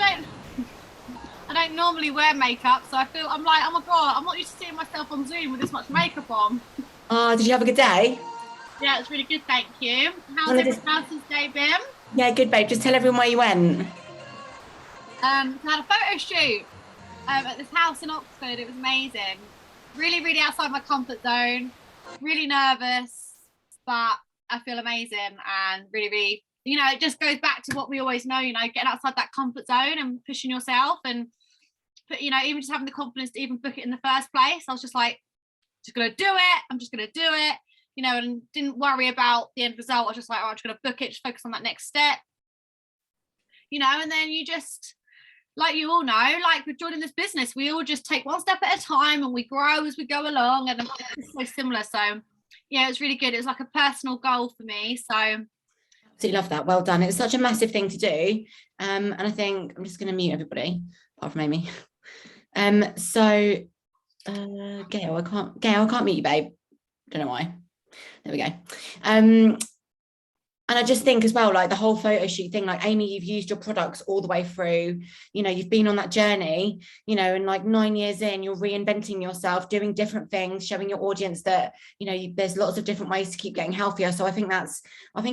I don't normally wear makeup, so I'm like, oh my god, I'm not used to seeing myself on Zoom with this much makeup on. Oh, did you have a good day? Yeah, it's really good, thank you. Wanna just, How's his day been? yeah, good babe. Just tell everyone where you went. So I had a photo shoot at this house in Oxford. It was amazing. Really, really outside my comfort zone. Really nervous, but I feel amazing and really, really, it just goes back to what we always know, getting outside that comfort zone and pushing yourself and even just having the confidence to even book it in the first place. I was just like, just gonna do it. I'm just gonna do it, and didn't worry about the end result. I was just like, oh, I'm just gonna book it, just focus on that next step, and then you just, like you all know, like with joining this business, we all just take one step at a time and we grow as we go along, and it's so similar. So yeah, it's really good. It was like a personal goal for me. So Absolutely love that. Well done. It's such a massive thing to do. And I think I'm just going to mute everybody, apart from Amy. So Gail, I can't mute you, babe. Don't know why. There we go. And I just think as well, like the whole photo shoot thing, like Amy, you've used your products all the way through, you've been on that journey, and like 9 years in, you're reinventing yourself, doing different things, showing your audience that, there's lots of different ways to keep getting healthier. So I think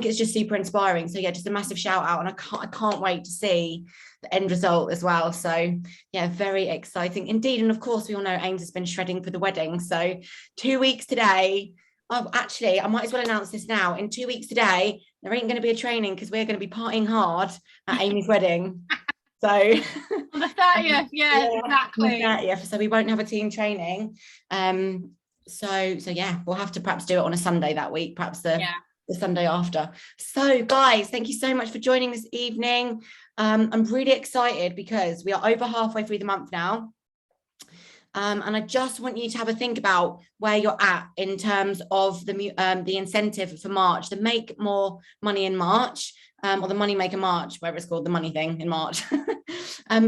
it's just super inspiring. So yeah, just a massive shout out. And I can't wait to see the end result as well. So yeah, very exciting indeed. And of course, we all know Ames has been shredding for the wedding. So 2 weeks today. Oh, actually, I might as well announce this now. In 2 weeks today, there ain't going to be a training because we're going to be partying hard at Amy's wedding. So on the 30th, yeah, exactly. The 30th, so we won't have a team training. So yeah, we'll have to perhaps do it on a Sunday that week, perhaps the Sunday after. So guys, thank you so much for joining this evening. I'm really excited because we are over halfway through the month now. And I just want you to have a think about where you're at in terms of the incentive for March, the Make More Money in March, or the Money Maker March, whatever it's called, the money thing in March.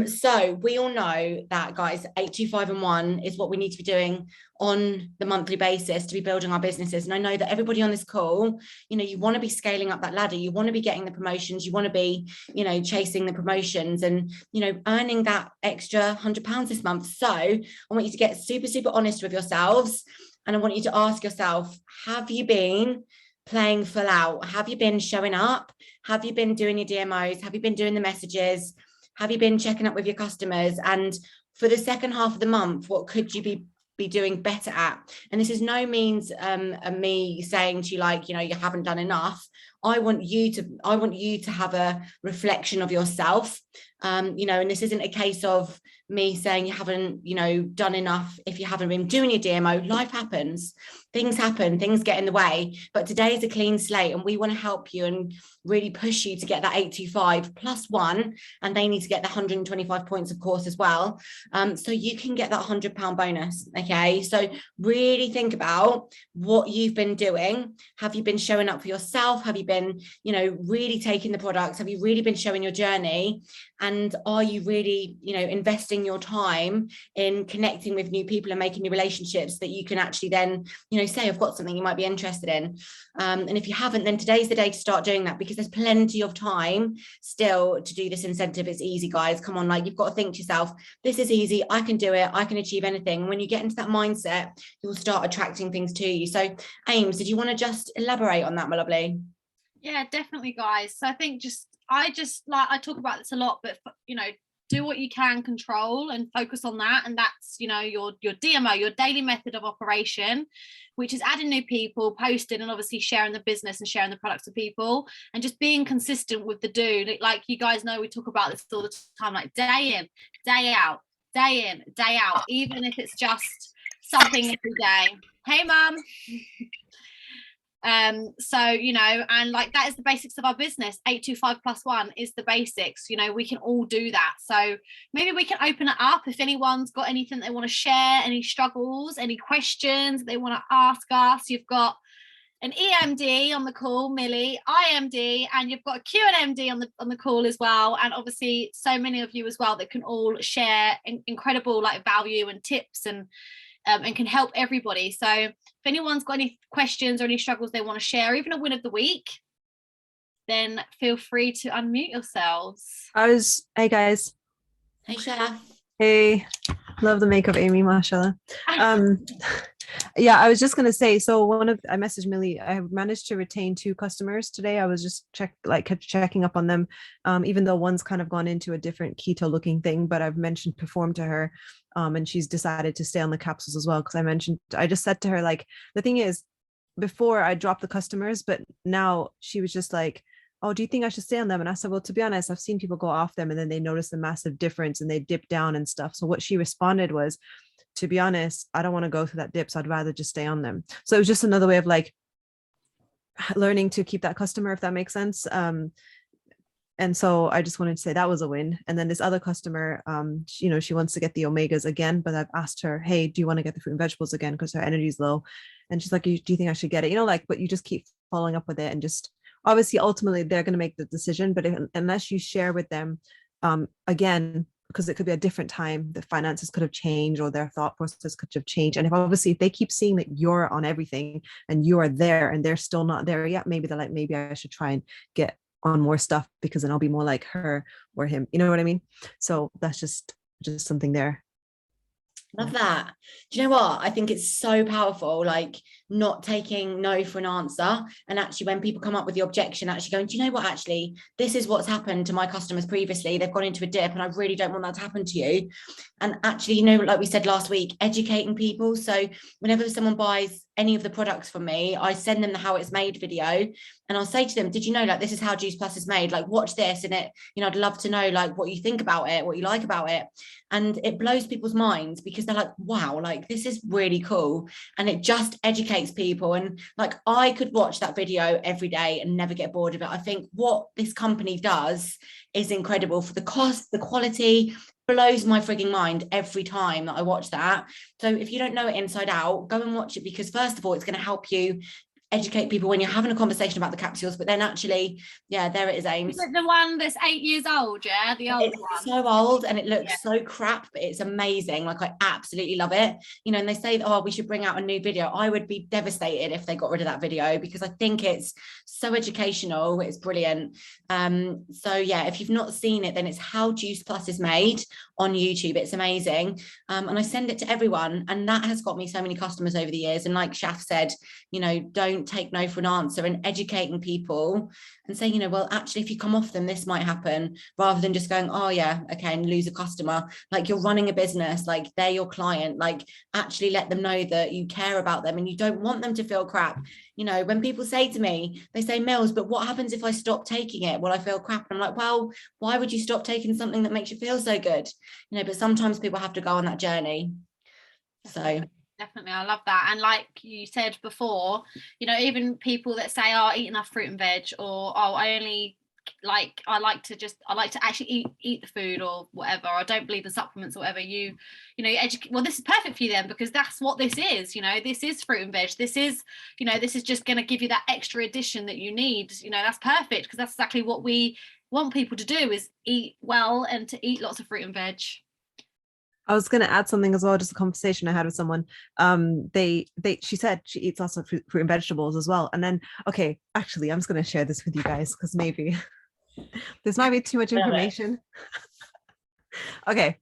So we all know that, guys, 825 and 1 is what we need to be doing on the monthly basis to be building our businesses. And I know that everybody on this call, you want to be scaling up that ladder, you want to be getting the promotions, you want to be, chasing the promotions and, earning that extra £100 this month. So I want you to get super, super honest with yourselves. And I want you to ask yourself, have you been playing full out? Have you been showing up? Have you been doing your DMOs? Have you been doing the messages? Have you been checking up with your customers? And for the second half of the month, what could you be doing better at? And this is no means me saying to you, like, you haven't done enough. I want you to have a reflection of yourself. And this isn't a case of me saying you haven't, done enough if you haven't been doing your DMO. Life happens, things happen, things get in the way. But today is a clean slate, and we want to help you and really push you to get that 825 plus 1, and they need to get the 125 points, of course, as well. So you can get that £100 bonus. Okay, so really think about what you've been doing. Have you been showing up for yourself? Have you been, really taking the products? Have you really been showing your journey? And are you really, investing your time in connecting with new people and making new relationships that you can actually then, say, I've got something you might be interested in. And if you haven't, then today's the day to start doing that, because there's plenty of time still to do this incentive. It's easy, guys. Come on, like, you've got to think to yourself, this is easy. I can do it. I can achieve anything. And when you get into that mindset, you'll start attracting things to you. So, Ames, did you want to just elaborate on that, my lovely? Yeah, definitely, guys. So I think I talk about this a lot, but do what you can control and focus on that. And that's, your DMO, your daily method of operation, which is adding new people, posting, and obviously sharing the business and sharing the products with people, and just being consistent with the do. Like you guys know, we talk about this all the time, like day in, day out, day in, day out, even if it's just something every day. Hey, mum. So and like that is the basics of our business. 825 plus 1 is the basics. We can all do that. So maybe we can open it up if anyone's got anything they want to share, any struggles, any questions they want to ask us. You've got an EMD on the call, Millie, IMD, and you've got a Q&MD on the call as well. And obviously so many of you as well that can all share incredible like value and tips and can help everybody. So if anyone's got any questions or any struggles they want to share, even a win of the week, then feel free to unmute yourselves. Hey guys, Hey, Chef. Hey, love the makeup, Amy, mashallah. Yeah, I was just gonna say, so I messaged Millie. I have managed to retain 2 customers today. I was just kept checking up on them, even though one's kind of gone into a different keto looking thing, but I've mentioned perform to her, and she's decided to stay on the capsules as well. Because I just said to her, like, the thing is, before I dropped the customers, but now she was just like, oh, do you think I should stay on them? And I said, well, to be honest, I've seen people go off them and then they notice a massive difference and they dip down and stuff. So what she responded was, to be honest, I don't want to go through that dip, so I'd rather just stay on them. So it was just another way of like learning to keep that customer, if that makes sense. And so I just wanted to say that was a win. And then this other customer, she wants to get the omegas again, but I've asked her, hey, do you want to get the fruit and vegetables again? Because her energy is low. And she's like, do you think I should get it? But you just keep following up with it, and just obviously ultimately they're going to make the decision. But unless you share with them, again, because it could be a different time, the finances could have changed or their thought process could have changed. And if they keep seeing that you're on everything and you are there and they're still not there yet, maybe they're like, maybe I should try and get on more stuff, because then I'll be more like her or him. You know what I mean? So that's just something there. Love that. Do you know what? I think it's so powerful, like not taking no for an answer. And actually, when people come up with the objection, actually going, do you know what? Actually, this is what's happened to my customers previously. They've gone into a dip and I really don't want that to happen to you. And actually, like we said last week, educating people. So whenever someone buys any of the products from me, I send them the how it's made video, and I'll say to them, did you know, like, this is how Juice Plus is made? Like, watch this. And I'd love to know, like, what you think about it, what you like about it. And it blows people's minds, because they're like, wow, like, this is really cool. And it just educates people. And like, I could watch that video every day and never get bored of it. I think what this company does is incredible. For the cost, the quality, blows my frigging mind every time that I watch that. So if you don't know it inside out, go and watch it, because first of all, it's going to help you educate people when you're having a conversation about the capsules. But then actually, yeah, there it is, Ames. Is it the one that's 8 years old? Yeah, the old one. It's so old and it looks so crap, but it's amazing. Like, I absolutely love it. And they say, oh, we should bring out a new video. I would be devastated if they got rid of that video, because I think it's so educational. It's brilliant. So yeah, if you've not seen it, then it's How Juice Plus is Made on YouTube. It's amazing. And I send it to everyone, and that has got me so many customers over the years. And like Shaf said, don't take no for an answer, and educating people and saying, well, actually, if you come off them, this might happen, rather than just going, oh yeah, okay, and lose a customer. Like, you're running a business, like, they're your client. Like, actually let them know that you care about them and you don't want them to feel crap. When people say to me, they say, Mills, but what happens if I stop taking it? Well, I feel crap. And I'm like, well, why would you stop taking something that makes you feel so good? But sometimes people have to go on that journey. So definitely, I love that. And like you said before, even people that say, oh, eat enough fruit and veg, or oh, I like to actually eat the food, or whatever, or I don't believe the supplements, or whatever, you educate. Well, this is perfect for you then, because that's what this is. This is fruit and veg. This is just going to give you that extra addition that you need. That's perfect, because that's exactly what we want people to do, is eat well and to eat lots of fruit and veg. I was going to add something as well, just a conversation I had with someone. She said she eats lots of fruit and vegetables as well. And then, okay, actually, I'm just going to share this with you guys, because maybe this might be too much information. Okay,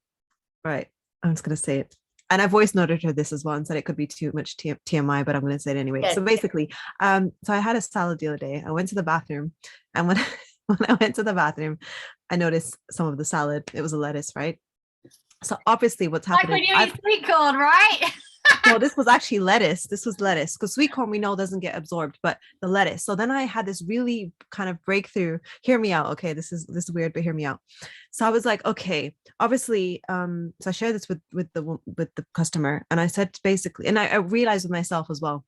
right. I'm just going to say it. And I voice noted her this as well and said it could be too much TMI, but I'm going to say it anyway. Yeah. So basically, so I had a salad the other day. I went to the bathroom, and when I went to the bathroom, I noticed some of the salad. It was a lettuce, right? So obviously what's happening, like when you eat sweet corn, right? Well, this was actually lettuce. This was lettuce, because sweet corn we know doesn't get absorbed, but the lettuce. So then I had this really kind of breakthrough. Hear me out. Okay, this is weird, but hear me out. So I was like, okay, obviously, so I shared this with the customer, and I said basically, and I realized with myself as well.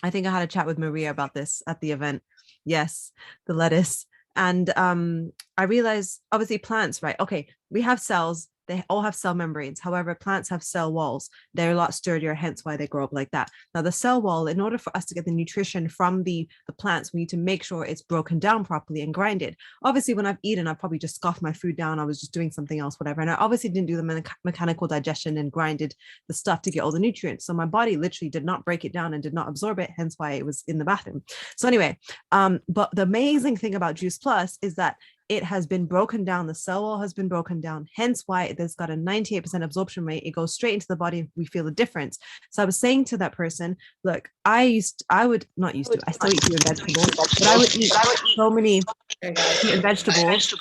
I think I had a chat with Maria about this at the event. Yes, the lettuce. And I realized, obviously, plants, right? Okay, we have cells. They all have cell membranes. However, plants have cell walls. They're a lot sturdier, hence why they grow up like that. Now, the cell wall, in order for us to get the nutrition from the plants, we need to make sure it's broken down properly and grinded. Obviously, when I've eaten, I've probably just scoffed my food down. I was just doing something else, whatever. And I obviously didn't do the mechanical digestion and grinded the stuff to get all the nutrients. So my body literally did not break it down and did not absorb it, hence why it was in the bathroom. So anyway, but the amazing thing about Juice Plus is that it has been broken down. The cell wall has been broken down. Hence why there's got a 98% absorption rate. It goes straight into the body and we feel the difference. So I was saying to that person, look, I still eat fruit and vegetables, but I would eat so many fruit and vegetables,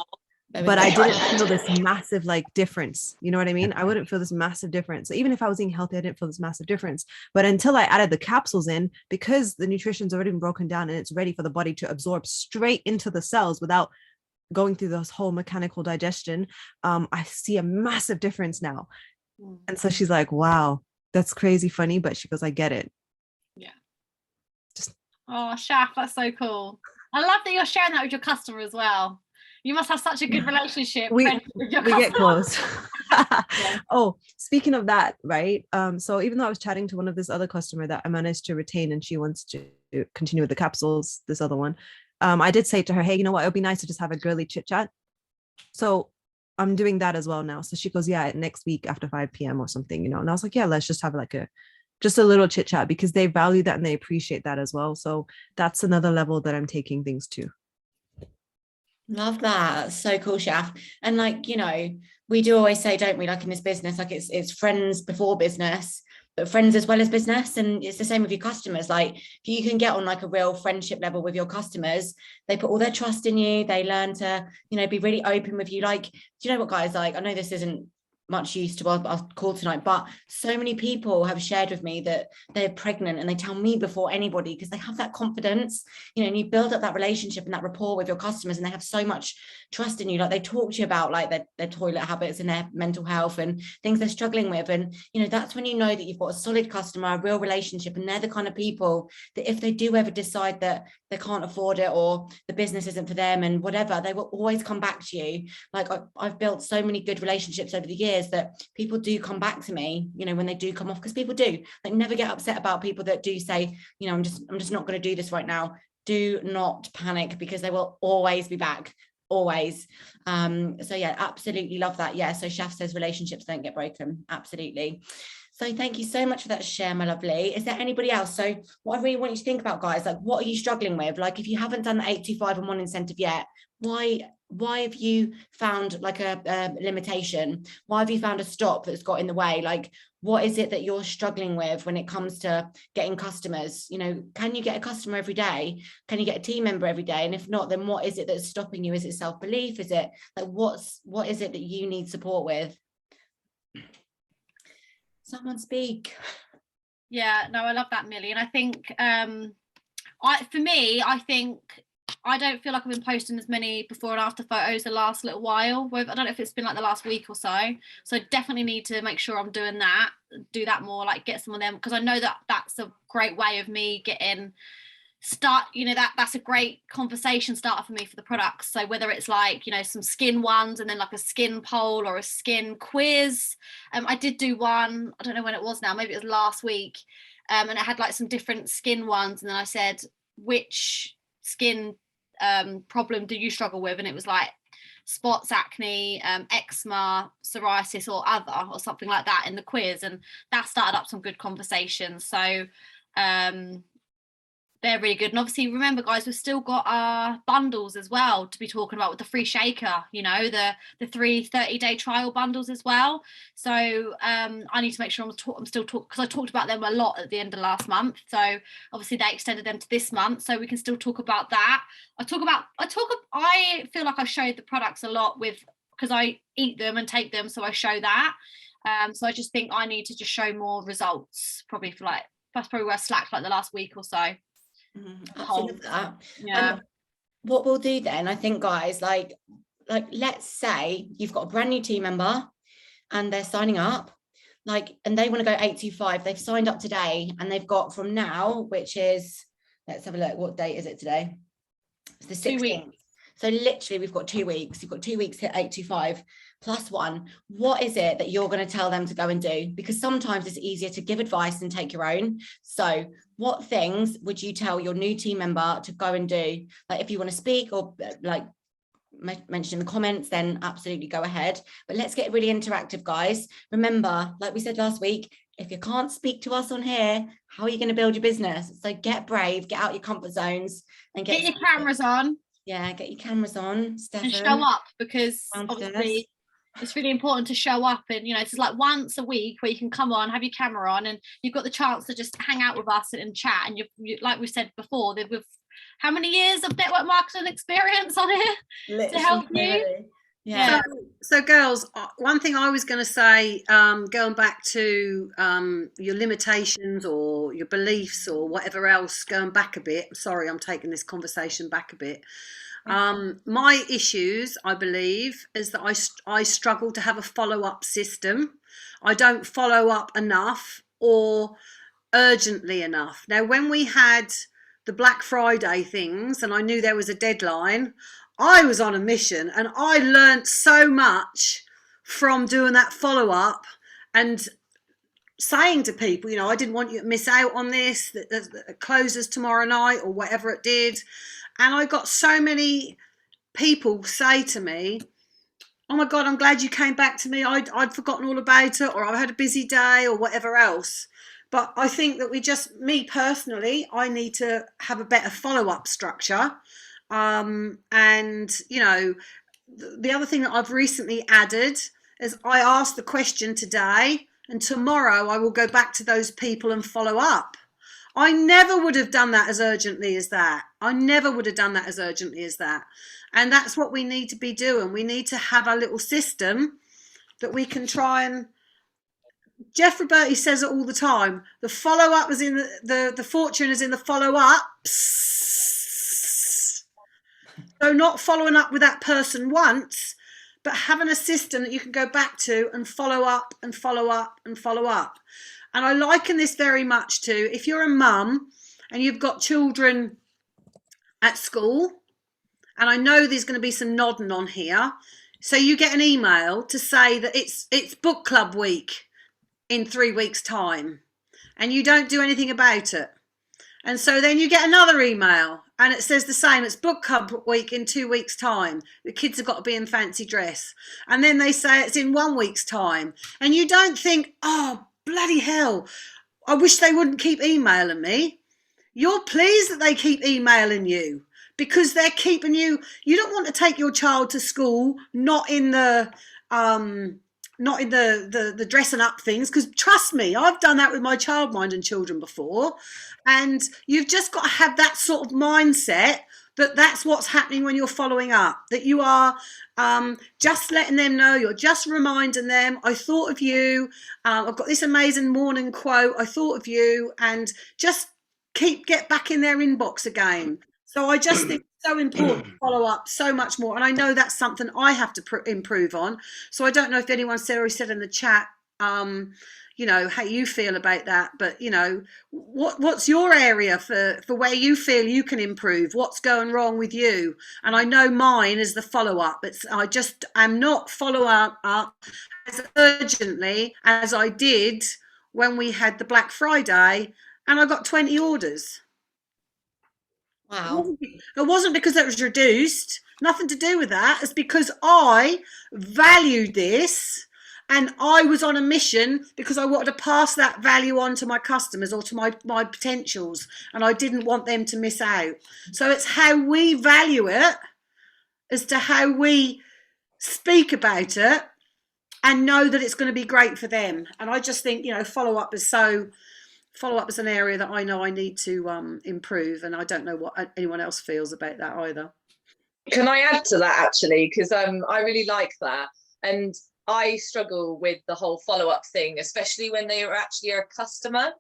but I didn't feel this massive like difference. You know what I mean? I wouldn't feel this massive difference. So even if I was eating healthy, I didn't feel this massive difference. But until I added the capsules in, because the nutrition's already been broken down and it's ready for the body to absorb straight into the cells without going through this whole mechanical digestion, I see a massive difference now. And so she's like, wow, that's crazy funny. But she goes, I get it. Yeah. Oh, Shaf, that's so cool. I love that you're sharing that with your customer as well. You must have such a good relationship. We get close. Yeah. Oh, speaking of that, right? So even though I was chatting to one of this other customer that I managed to retain and she wants to continue with the capsules, this other one, I did say to her, hey, you know what? It would be nice to just have a girly chit chat. So I'm doing that as well now. So she goes, yeah, next week after 5 p.m. or something, you know? And I was like, yeah, let's just have like just a little chit chat, because they value that and they appreciate that as well. So that's another level that I'm taking things to. Love that. That's so cool, Shaf. And like, you know, we do always say, don't we, like in this business, like it's friends before business, but friends as well as business. And it's the same with your customers. Like if you can get on like a real friendship level with your customers, they put all their trust in you. They learn to, you know, be really open with you. Like, do you know what, guys, like, I know this isn't much use to our call tonight, but so many people have shared with me that they're pregnant and they tell me before anybody, because they have that confidence, you know, and you build up that relationship and that rapport with your customers, and they have so much trust in you. Like they talk to you about like their toilet habits and their mental health and things they're struggling with, and you know, that's when you know that you've got a solid customer, a real relationship, and they're the kind of people that if they do ever decide that they can't afford it or the business isn't for them and whatever, they will always come back to you. Like I've built so many good relationships over the years that people do come back to me, you know, when they do come off, because people do, like, never get upset about people that do say, you know, I'm just not going to do this right now. Do not panic, because they will always be back, always. So yeah, absolutely love that. Yeah, so Shaf says relationships don't get broken. Absolutely. So thank you so much for that share, my lovely. Is there anybody else? So what I really want you to think about, guys, like, what are you struggling with? Like, if you haven't done the 825 and 1 incentive yet, why have you found like a limitation? Why have you found a stop that's got in the way? Like, what is it that you're struggling with when it comes to getting customers? You know, can you get a customer every day? Can you get a team member every day? And if not, then what is it that's stopping you? Is it self-belief? Is it like, what is it that you need support with? Someone speak. Yeah, no, I love that, Millie. And I think I think I don't feel like I've been posting as many before and after photos the last little while. I don't know if it's been like the last week or so. So I definitely need to make sure I'm doing that, do that more, like get some of them, because I know that that's a great way of me you know, that's a great conversation starter for me for the products. So whether it's like, you know, some skin ones and then like a skin poll or a skin quiz. I did do one, I don't know when it was now, maybe it was last week. And it had like some different skin ones. And then I said, which skin problem do you struggle with? And it was like spots, acne, eczema, psoriasis or other, or something like that in the quiz. And that started up some good conversations. So they're really good. And obviously, remember, guys, we've still got our bundles as well to be talking about with the free shaker, you know, the 3 30-day trial bundles as well. So I need to make sure I'm still talking, because I talked about them a lot at the end of last month. So obviously they extended them to this month, so we can still talk about that. I feel like I showed the products a lot because I eat them and take them, so I show that. So I just think I need to just show more results, probably that's probably where I slacked like the last week or so. Absolutely. Yeah. What we'll do then, I think, guys, like let's say you've got a brand new team member and they're signing up, like, and they want to go 825. They've signed up today and they've got from now, which is, let's have a look, what date is it today? It's the 16th. So literally we've got 2 weeks. You've got 2 weeks to hit 825 +1. What is it that you're going to tell them to go and do? Because sometimes it's easier to give advice and take your own. So what things would you tell your new team member to go and do? Like, if you want to speak or like mention in the comments, then absolutely go ahead. But let's get really interactive, guys. Remember, like we said last week, if you can't speak to us on here, how are you going to build your business? So get brave, get out your comfort zones and get your cameras on. Yeah, get your cameras on, Stefan. And show up, because Downstairs. obviously it's really important to show up. And you know, it's like once a week where you can come on, have your camera on, and you've got the chance to just hang out with us and chat. And you like we said before, with how many years of network marketing experience on here Literally, to help you. Yeah. So girls, one thing I was going to say, going back to your limitations or your beliefs or whatever else, going back a bit. Sorry, I'm taking this conversation back a bit. My issues, I believe, is that I struggle to have a follow-up system. I don't follow up enough or urgently enough. Now, when we had the Black Friday things and I knew there was a deadline, I was on a mission, and I learnt so much from doing that follow-up and saying to people, you know, I didn't want you to miss out on this, that it closes tomorrow night or whatever it did. And I got so many people say to me, oh my God, I'm glad you came back to me. I'd forgotten all about it, or I had a busy day or whatever else. But I think that me personally, I need to have a better follow-up structure. And, you know, the other thing that I've recently added is I asked the question today, and tomorrow I will go back to those people and follow up. I never would have done that as urgently as that. And that's what we need to be doing. We need to have a little system that we can try and... Jeff Roberti says it all the time. The follow-up is in the fortune is in the follow-ups. So not following up with that person once, but having a system that you can go back to and follow up and follow up and follow up. And I liken this very much to if you're a mum and you've got children at school, and I know there's going to be some nodding on here. So you get an email to say that it's book club week in 3 weeks' time, and you don't do anything about it. And so then you get another email and it says the same, it's book club week in 2 weeks' time. The kids have got to be in fancy dress. And then they say it's in 1 week's time. And you don't think, oh, bloody hell, I wish they wouldn't keep emailing me. You're pleased that they keep emailing you because they're keeping you. You don't want to take your child to school not in the dressing up things, because trust me, I've done that with my childminding children before, and you've just got to have that sort of mindset that that's what's happening when you're following up, that you are just letting them know, you're just reminding them, I thought of you, I've got this amazing morning quote, I thought of you, and just get back in their inbox again. So I just think it's so important to follow up so much more. And I know that's something I have to improve on. So I don't know if anyone already said in the chat, you know, how you feel about that. But, you know, what's your area for where you feel you can improve? What's going wrong with you? And I know mine is the follow-up. I'm not following up as urgently as I did when we had the Black Friday and I got 20 orders. Wow. It wasn't because it was reduced, nothing to do with that. It's because I valued this and I was on a mission because I wanted to pass that value on to my customers or to my potentials, and I didn't want them to miss out. So it's how we value it as to how we speak about it and know that it's going to be great for them. And I just think, you know, follow-up is an area that I know I need to improve, and I don't know what anyone else feels about that either. Can I add to that actually? Because I really like that, and I struggle with the whole follow-up thing, especially when they are actually a customer.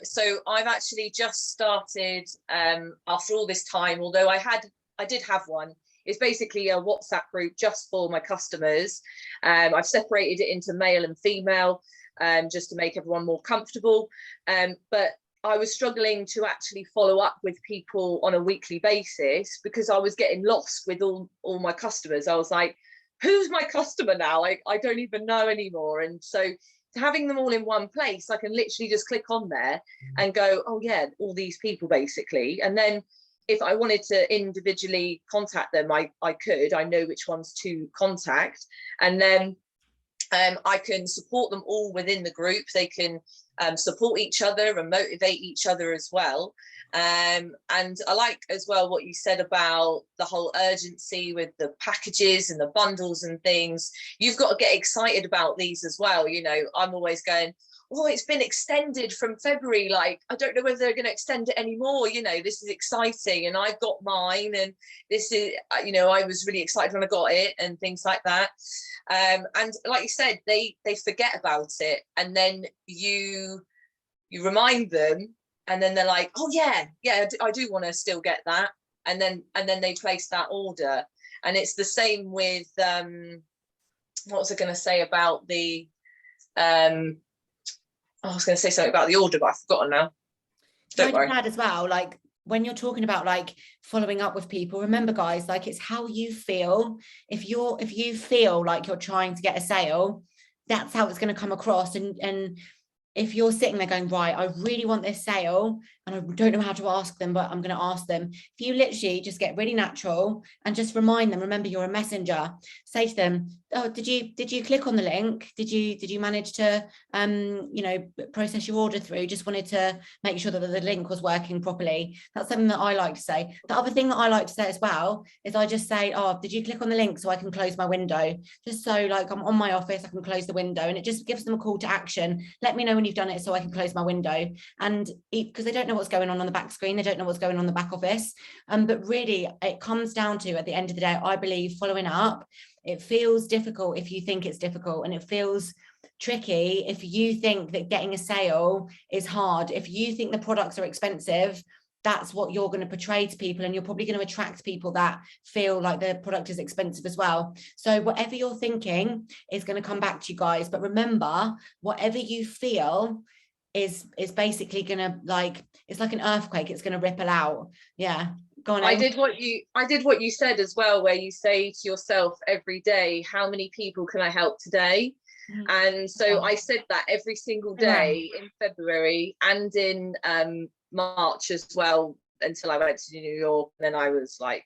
So I've actually just started after all this time, although I did have one. It's basically a WhatsApp group just for my customers. I've separated it into male and female. Just to make everyone more comfortable. But I was struggling to actually follow up with people on a weekly basis because I was getting lost with all my customers. I was like, who's my customer now? I don't even know anymore. And so having them all in one place, I can literally just click on there and go, oh yeah, all these people basically. And then if I wanted to individually contact them, I could. I know which ones to contact. And then I can support them all within the group. They can support each other and motivate each other as well. And I like as well what you said about the whole urgency with the packages and the bundles and things. You've got to get excited about these as well. You know, I'm always going, oh, it's been extended from February. Like, I don't know whether they're going to extend it anymore. You know, this is exciting. And I've got mine. And this is, you know, I was really excited when I got it and things like that. And like you said, they forget about it. And then you remind them. And then they're like, oh, yeah, I do want to still get that. And then they place that order. And it's the same with, what was I going to say about the, I was going to say something about the order, but I've forgotten now. Don't worry. Add as well, like when you're talking about like following up with people, remember guys, like it's how you feel. If you feel like you're trying to get a sale, that's how it's going to come across. And if you're sitting there going, right, I really want this sale and I don't know how to ask them, but I'm going to ask them. If you literally just get really natural and just remind them, remember you're a messenger, say to them, oh, did you click on the link? Did you manage to, you know, process your order through? Just wanted to make sure that the link was working properly. That's something that I like to say. The other thing that I like to say as well is I just say, oh, did you click on the link so I can close my window? Just so like I'm on my office, I can close the window, and it just gives them a call to action. Let me know when you've done it so I can close my window. And because they don't know what's going on the back screen, they don't know what's going on the back office. But really it comes down to, at the end of the day, I believe following up, it feels difficult if you think it's difficult, and it feels tricky if you think that getting a sale is hard. If you think the products are expensive, that's what you're going to portray to people, and you're probably going to attract people that feel like the product is expensive as well. So whatever you're thinking is going to come back to you guys. But remember, whatever you feel is basically going to, like, it's like an earthquake, it's going to ripple out. Yeah, go on. I did what you said as well, where you say to yourself every day, how many people can I help today? And so I said that every single day in February and in March as well, until I went to New York, and then I was like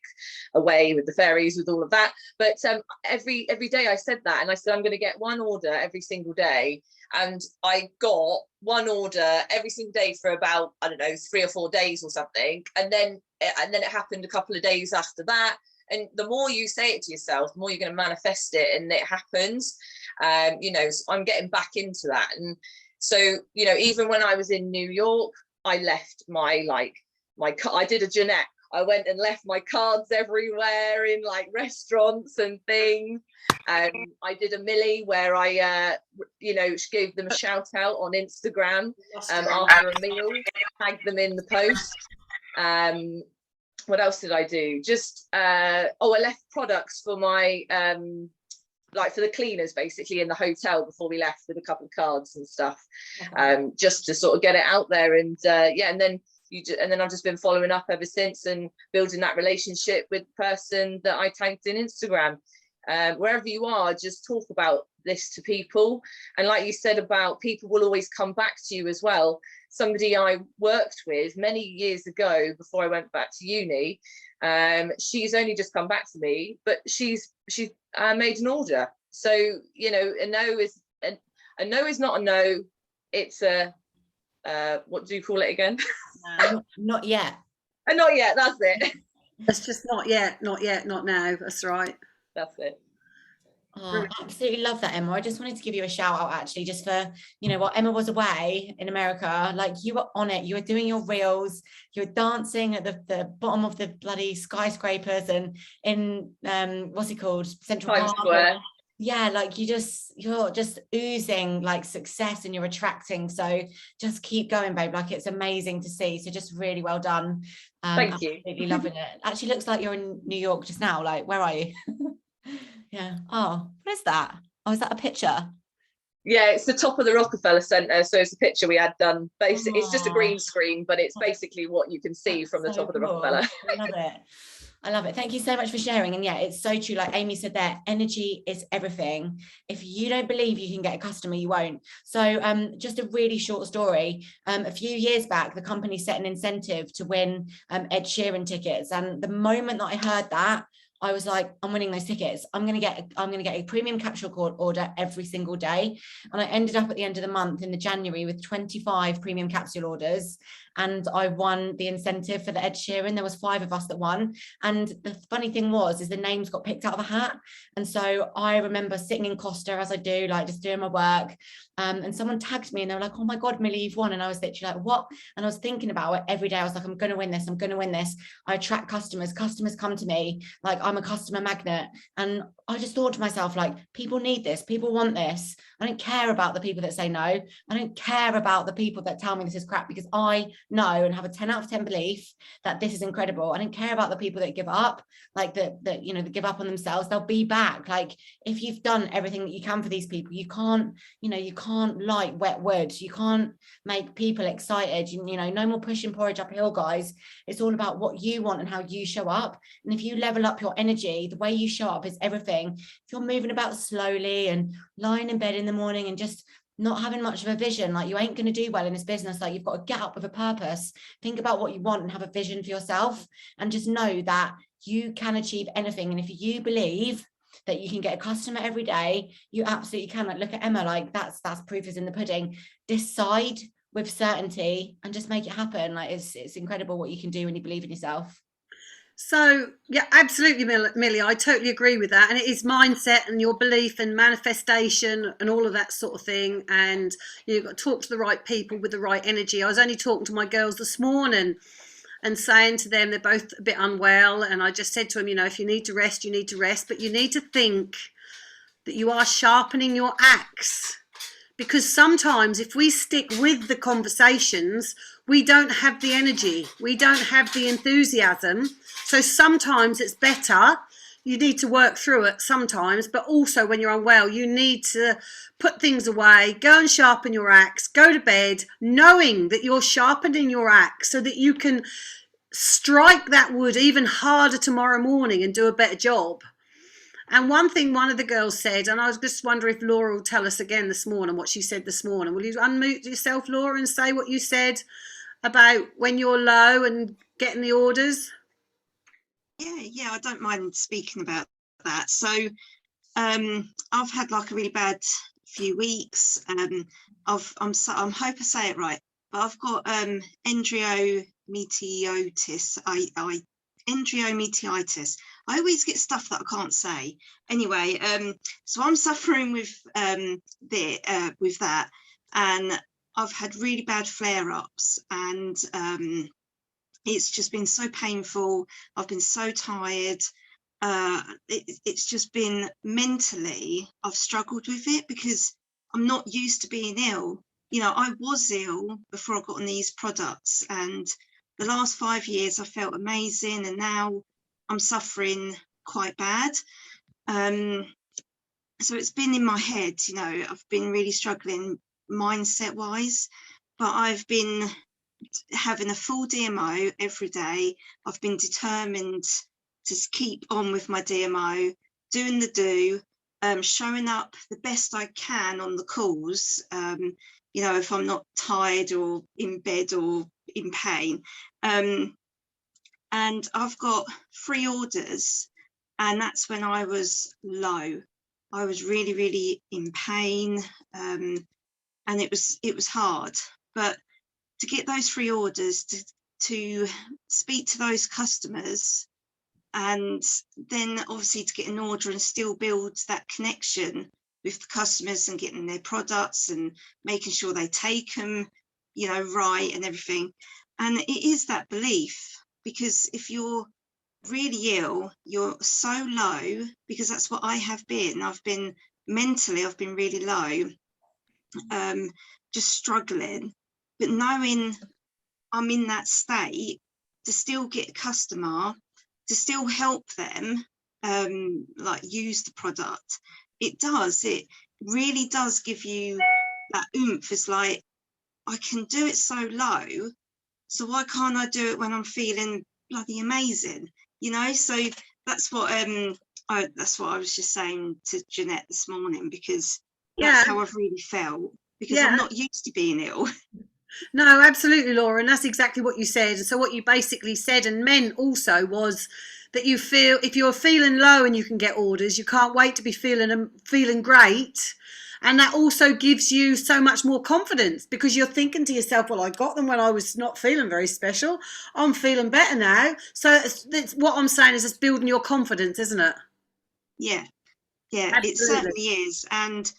away with the fairies with all of that. But every day I said that, and I said I'm going to get one order every single day, and I got one order every single day for about, I don't know, 3 or 4 days or something, and then it happened a couple of days after that. And the more you say it to yourself, the more you're going to manifest it, and it happens. You know, so I'm getting back into that. And so, you know, even when I was in New York, I left my I did a Jeanette. I went and left my cards everywhere in like restaurants and things. I did a Millie where I, you know, gave them a shout out on Instagram after a meal, tagged them in the post. What else did I do? Just, I left products for my, like for the cleaners basically in the hotel before we left, with a couple of cards and stuff, just to sort of get it out there. And and then I've just been following up ever since and building that relationship with the person that I tagged in Instagram. Wherever you are, just talk about this to people. And like you said about people will always come back to you as well. Somebody I worked with many years ago before I went back to uni, she's only just come back to me, but she's made an order. So, you know, a no is not a no. It's a, what do you call it again? Not yet. And not yet, that's it. It's just not yet, not now. That's right. That's it. Oh, I absolutely love that, Emma. I just wanted to give you a shout out actually, just for, you know, while Emma was away in America, like you were on it, you were doing your reels, you were dancing at the bottom of the bloody skyscrapers and in what's it called, Central Times Park. Square. Yeah, like you're just oozing like success, and you're attracting. So just keep going, babe. Like it's amazing to see. So just really well done. Thank you. Absolutely loving it. Actually looks like you're in New York just now. Like, where are you? Yeah. Oh, what is that? Oh, is that a picture? Yeah, it's the top of the Rockefeller Center. So it's a picture we had done. Basically, it's just a green screen, but it's basically what you can see from the top of the Rockefeller. I love it. I love it. Thank you so much for sharing. And yeah, it's so true. Like Amy said there, energy is everything. If you don't believe you can get a customer, you won't. So just a really short story. A few years back, the company set an incentive to win Ed Sheeran tickets. And the moment that I heard that, I was like, I'm winning those tickets. I'm gonna get a premium capsule order every single day. And I ended up at the end of the month in the January with 25 premium capsule orders, and I won the incentive for the Ed Sheeran. There was 5 of us that won, and the funny thing is the names got picked out of a hat. And so I remember sitting in Costa, as I do, like just doing my work, and someone tagged me and they were like, oh my God, Millie, you've won. And I was literally like, what? And I was thinking about it every day. I was like, I'm going to win this. I'm going to win this. I attract customers come to me, like I'm a customer magnet. And I just thought to myself, like, people need this, people want this. I don't care about the people that say no. I don't care about the people that tell me this is crap, because I know and have a 10 out of 10 belief that this is incredible. I don't care about the people that give up, like that you know, that give up on themselves. They'll be back. Like, if you've done everything that you can for these people, you can't light wet wood. You can't make people excited. You know, no more pushing porridge uphill, guys. It's all about what you want and how you show up. And if you level up your energy, the way you show up is everything. If you're moving about slowly and lying in bed in the morning and just not having much of a vision, like, you ain't going to do well in this business. Like, you've got to get up with a purpose, think about what you want and have a vision for yourself, and just know that you can achieve anything. And if you believe that you can get a customer every day, you absolutely can. Like, look at Emma, like that's proof is in the pudding. Decide with certainty and just make it happen. Like, it's incredible what you can do when you believe in yourself. So, yeah, absolutely, Millie, I totally agree with that. And it is mindset and your belief and manifestation and all of that sort of thing. And you've got to talk to the right people with the right energy. I was only talking to my girls this morning and saying to them, they're both a bit unwell. And I just said to them, you know, if you need to rest, you need to rest. But you need to think that you are sharpening your axe. Because sometimes if we stick with the conversations, we don't have the energy, we don't have the enthusiasm. So sometimes it's better, you need to work through it sometimes, but also when you're unwell, you need to put things away, go and sharpen your axe, go to bed, knowing that you're sharpening your axe so that you can strike that wood even harder tomorrow morning and do a better job. And one thing one of the girls said, and I was just wondering if Laura will tell us again this morning what she said this morning. Will you unmute yourself, Laura, and say what you said about when you're low and getting the orders? Yeah, I don't mind speaking about that. So I've had like a really bad few weeks. I'm hope I say it right, but I've got endometriosis. Endometriosis. I always get stuff that I can't say. Anyway, so I'm suffering with that, and I've had really bad flare-ups, and it's just been so painful. I've been so tired. It's just been mentally, I've struggled with it because I'm not used to being ill. You know, I was ill before I got on these products, and the last 5 years I felt amazing, and now I'm suffering quite bad. So it's been in my head, you know, I've been really struggling mindset wise, but I've been having a full DMO every day. I've been determined to keep on with my DMO, doing the do, showing up the best I can on the calls, you know, if I'm not tired or in bed or in pain. And I've got 3 orders, and that's when I was low. I was really, really in pain, and it was hard. But to get those 3 orders, to speak to those customers, and then obviously to get an order and still build that connection with the customers and getting their products and making sure they take them, you know, right and everything. And it is that belief, because if you're really ill, you're so low, because that's what I have been. I've been mentally, I've been really low, just struggling. But knowing I'm in that state, to still get a customer, to still help them, like use the product, it really does give you that oomph. It's like, I can do it so low, so why can't I do it when I'm feeling bloody amazing, you know? So that's what I was just saying to Jeanette this morning, because that's how I've really felt, because I'm not used to being ill. No, absolutely, Laura, and that's exactly what you said. So what you basically said and meant also was that you feel, if you're feeling low and you can get orders, you can't wait to be feeling great. And that also gives you so much more confidence, because you're thinking to yourself, well, I got them when I was not feeling very special. I'm feeling better now. So it's what I'm saying is it's building your confidence, isn't it? Yeah, Absolutely. It certainly is. And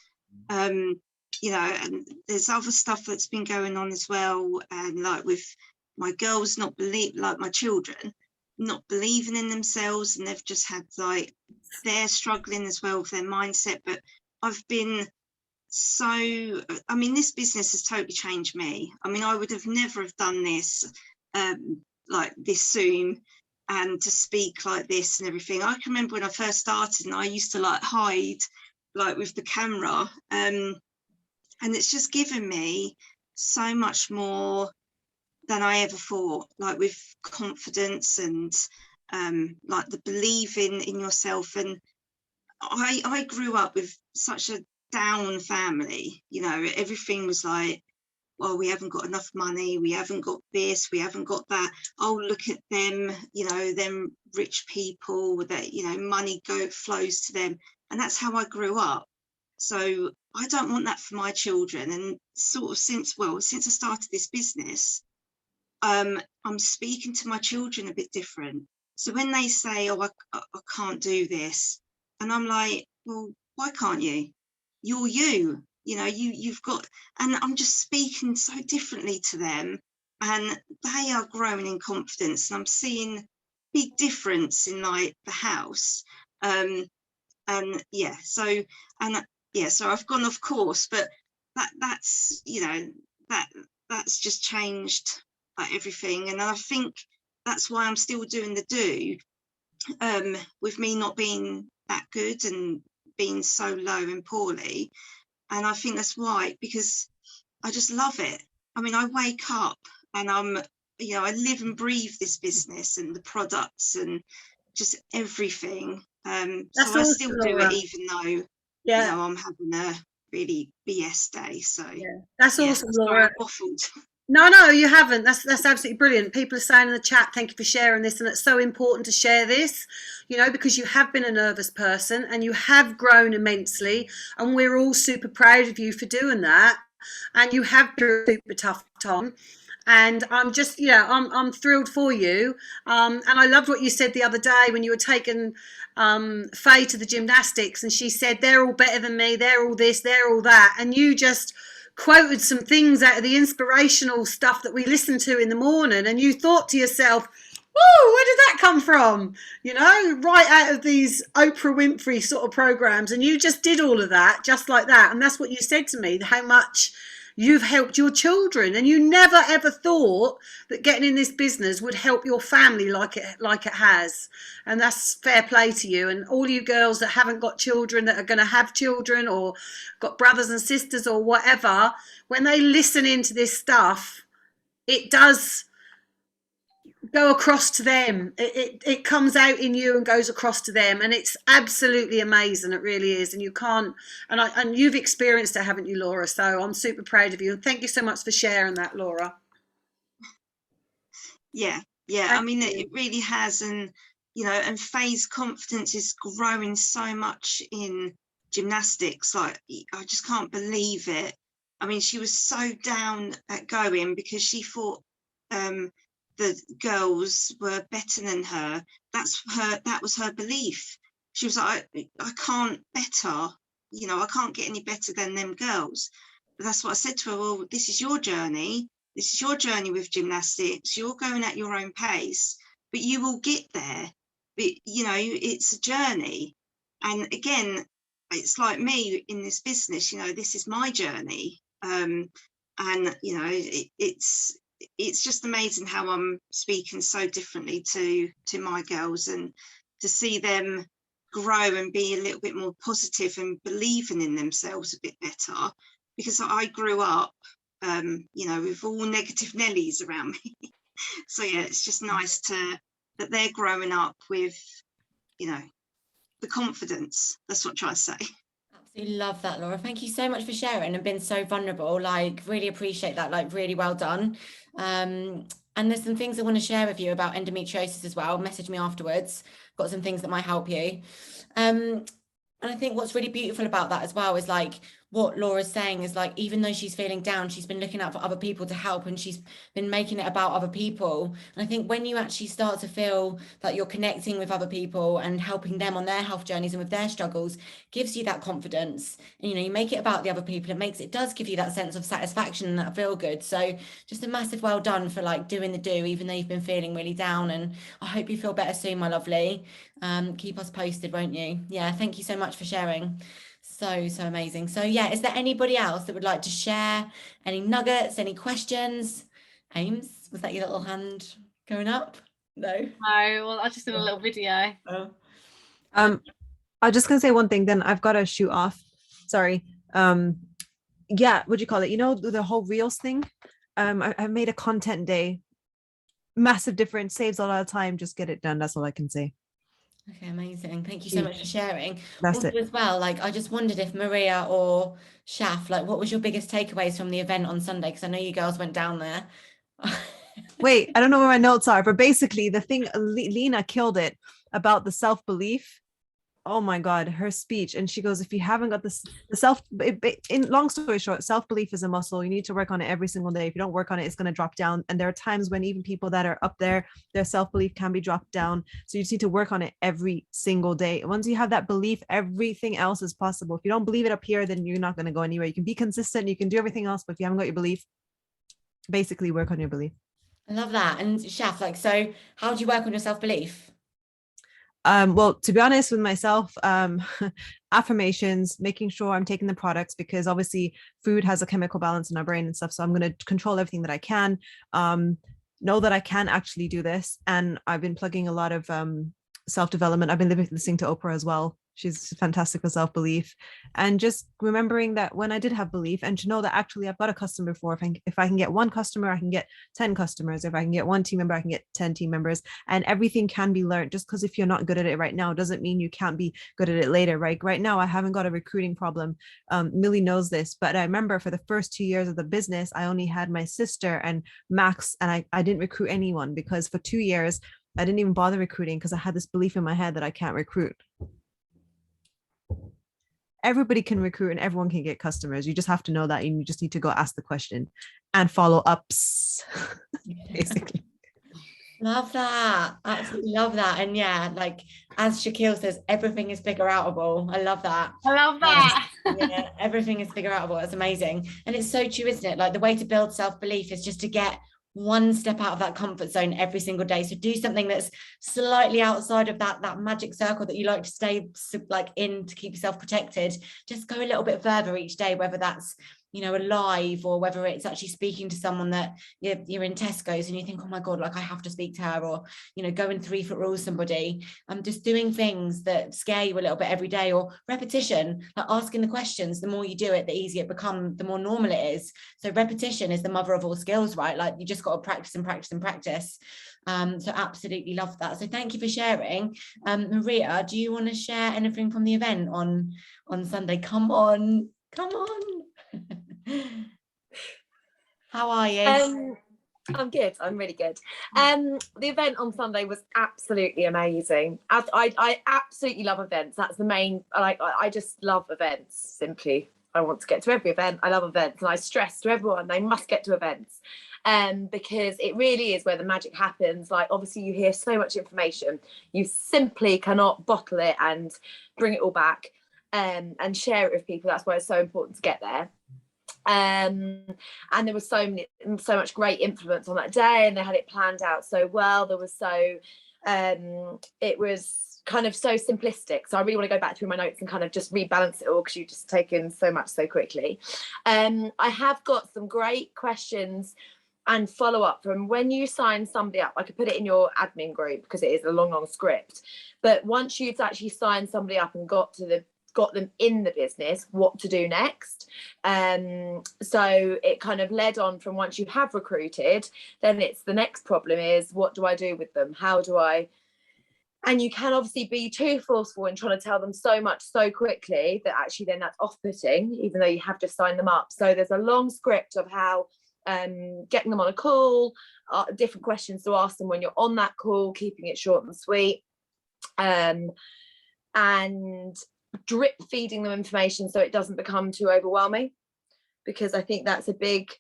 you know, and there's other stuff that's been going on as well, and like with my girls like my children not believing in themselves, and they've just had like, they're struggling as well with their mindset. But I've been I mean, this business has totally changed me. I mean, I would have never have done this like this soon, and to speak like this and everything. I can remember when I first started, and I used to like hide like with the camera, and it's just given me so much more than I ever thought, like with confidence and like the believing in yourself. And I grew up with such a down family, you know, everything was like, well, we haven't got enough money, we haven't got this, we haven't got that. Oh, look at them, you know, them rich people that, you know, money flows to them. And that's how I grew up. So I don't want that for my children. And sort of since I started this business, I'm speaking to my children a bit different. So when they say, oh, I can't do this, and I'm like, well, why can't you? You're you, you know, you've got, and I'm just speaking so differently to them, and they are growing in confidence, and I'm seeing big difference in like the house. So I've gone off course, but that's, you know, that's just changed like everything. And I think that's why I'm still doing the do, with me not being that good and being so low and poorly. And I think that's why, because I just love it. I mean, I wake up and you know, I live and breathe this business and the products and just everything. So I still do it, even though, you know, I'm having a really BS day. So that's awesome, Laura. No, you haven't. That's absolutely brilliant. People are saying in the chat, thank you for sharing this. And it's so important to share this, you know, because you have been a nervous person and you have grown immensely. And we're all super proud of you for doing that. And you have been a super tough time. And I'm just, I'm thrilled for you. And I loved what you said the other day when you were taking Faye to the gymnastics, and she said, they're all better than me. They're all this, they're all that. And you just quoted some things out of the inspirational stuff that we listen to in the morning, and you thought to yourself, whoa, where did that come from? You know, right out of these Oprah Winfrey sort of programs. And you just did all of that just like that. And that's what you said to me, how much you've helped your children, and you never ever thought that getting in this business would help your family like it has. And that's fair play to you. And all you girls that haven't got children, that are going to have children, or got brothers and sisters or whatever, when they listen into this stuff, it does go across to them. It comes out in you and goes across to them, and it's absolutely amazing. It really is. And you can't, and you've experienced it, haven't you, Laura? So I'm super proud of you, and thank you so much for sharing that, Laura. Yeah, I mean, it really has. And you know, and Faye's confidence is growing so much in gymnastics. Like, I just can't believe it. I mean, she was so down at going because she thought the girls were better than her. That was her belief. She was like, I can't better, you know, I can't get any better than them girls. But that's what I said to her. Well, this is your journey. This is your journey with gymnastics. You're going at your own pace, but you will get there. But, you know, it's a journey. And again, it's like me in this business, you know, this is my journey. And, you know, it's just amazing how I'm speaking so differently to my girls, and to see them grow and be a little bit more positive and believing in themselves a bit better, because I grew up, you know, with all negative Nellies around me. So yeah, it's just nice that they're growing up with, you know, the confidence. That's what I'm trying to say. Absolutely love that, Laura. Thank you so much for sharing and being so vulnerable. Like, really appreciate that. Like, really well done. And there's some things I want to share with you about endometriosis as well. Message me afterwards. got some things that might help you. And I think what's really beautiful about that as well is like what Laura's saying is like, even though she's feeling down, she's been looking out for other people to help, and she's been making it about other people. And I think when you actually start to feel that you're connecting with other people and helping them on their health journeys and with their struggles, gives you that confidence. And, you know, you make it about the other people. It does give you that sense of satisfaction and that feel good. So just a massive well done for like doing the do, even though you've been feeling really down. And I hope you feel better soon, my lovely. Keep us posted, won't you? Yeah, thank you so much for sharing. So amazing. So yeah, is there anybody else that would like to share any nuggets, any questions? Ames, was that your little hand going up? No, well, I just did a little video. I'm just gonna say one thing, then I've got to shoot off. Sorry. Yeah, what'd you call it? You know, the whole Reels thing. I made a content day. Massive difference, saves a lot of time. Just get it done. That's all I can say. Okay, amazing. Thank you so much for sharing. That's also, it. as well, like I just wondered if Maria or Shaf, like what was your biggest takeaways from the event on Sunday? Because I know you girls went down there. Wait, I don't know where my notes are, but basically the thing, Lena killed it about the self-belief. Oh my God, her speech. And she goes, if you haven't got this, in long story short, self-belief is a muscle. You need to work on it every single day. If you don't work on it, it's going to drop down. And there are times when even people that are up there, their self-belief can be dropped down. So you just need to work on it every single day. Once you have that belief, everything else is possible. If you don't believe it up here, then you're not going to go anywhere. You can be consistent, you can do everything else, but if you haven't got your belief, basically work on your belief. I love that. And Shaf, like, so how do you work on your self-belief? Well, to be honest with myself, affirmations, making sure I'm taking the products, because obviously food has a chemical balance in our brain and stuff. So I'm going to control everything that I can, know that I can actually do this. And I've been plugging a lot of self-development. I've been listening to Oprah as well. She's fantastic for self-belief, and just remembering that when I did have belief, and to know that actually I've got a customer before. If I can get one customer, I can get 10 customers. If I can get one team member, I can get 10 team members, and everything can be learned. Just because if you're not good at it right now doesn't mean you can't be good at it later. Right now I haven't got a recruiting problem. Millie knows this, but I remember for the first 2 years of the business, I only had my sister and Max, and I didn't recruit anyone, because for 2 years I didn't even bother recruiting because I had this belief in my head that I can't recruit. Everybody can recruit and everyone can get customers. You just have to know that, and you just need to go ask the question and follow ups. Basically. Love that. Absolutely love that. And yeah, like as Shaquille says, everything is figure outable. I love that. I love that. Yeah, everything is figure outable. That's amazing. And it's so true, isn't it? Like the way to build self-belief is just to get one step out of that comfort zone every single day. So do something that's slightly outside of that magic circle that you like to stay like in to keep yourself protected. Just go a little bit further each day, whether that's, you know, a live, or whether it's actually speaking to someone that you're in Tesco's and you think, oh my God, like I have to speak to her, or, you know, go and 3-foot rule somebody. Just doing things that scare you a little bit every day, or repetition, like asking the questions. The more you do it, the easier it becomes, the more normal it is. So repetition is the mother of all skills, right? Like you just got to practice and practice and practice. So absolutely love that. So thank you for sharing. Maria, do you want to share anything from the event on Sunday? Come on. How are you? I'm good. I'm really good. The event on Sunday was absolutely amazing. I absolutely love events. That's the main. I just love events. Simply, I want to get to every event. I love events, and I stress to everyone they must get to events, because it really is where the magic happens. Like obviously, you hear so much information, you simply cannot bottle it and bring it all back, and share it with people. That's why it's so important to get there. And there was so much great influence on that day, and they had it planned out so well. There was it was kind of so simplistic, so I really want to go back through my notes and kind of just rebalance it all, because you've just taken so much so quickly. I have got some great questions and follow up from when you sign somebody up. I could put it in your admin group because it is a long script, but once you've actually signed somebody up and got them in the business, what to do next. So it kind of led on from once you have recruited, then it's the next problem is, what do I do with them? How do I? And you can obviously be too forceful in trying to tell them so much so quickly that actually then that's off-putting, even though you have just signed them up. So there's a long script of how getting them on a call, different questions to ask them when you're on that call, keeping it short and sweet. and drip feeding them information so it doesn't become too overwhelming, because I think that's a big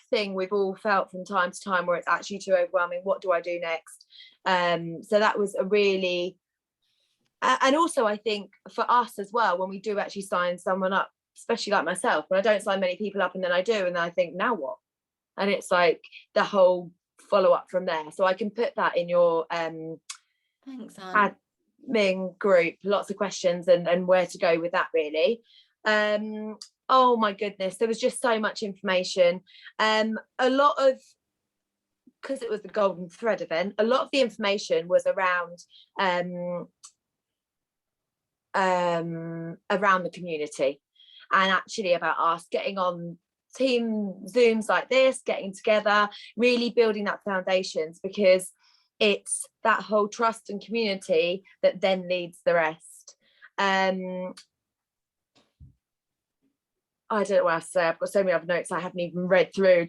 thing we've all felt from time to time, where it's actually too overwhelming. What do I do next? So that was a really, and also I think for us as well, when we do actually sign someone up, especially like myself, when I don't sign many people up and then I do, and then I think, now what? And it's like the whole follow up from there. So I can put that in your thanks, Anne. admin group, lots of questions and where to go with that, really. Oh my goodness, there was just so much information. A lot of, because it was the Golden Thread event, a lot of the information was around the community, and actually about us getting on team Zooms like this, getting together, really building that foundations, because it's that whole trust and community that then leads the rest. I don't know what else to say. I've got so many other notes I haven't even read through.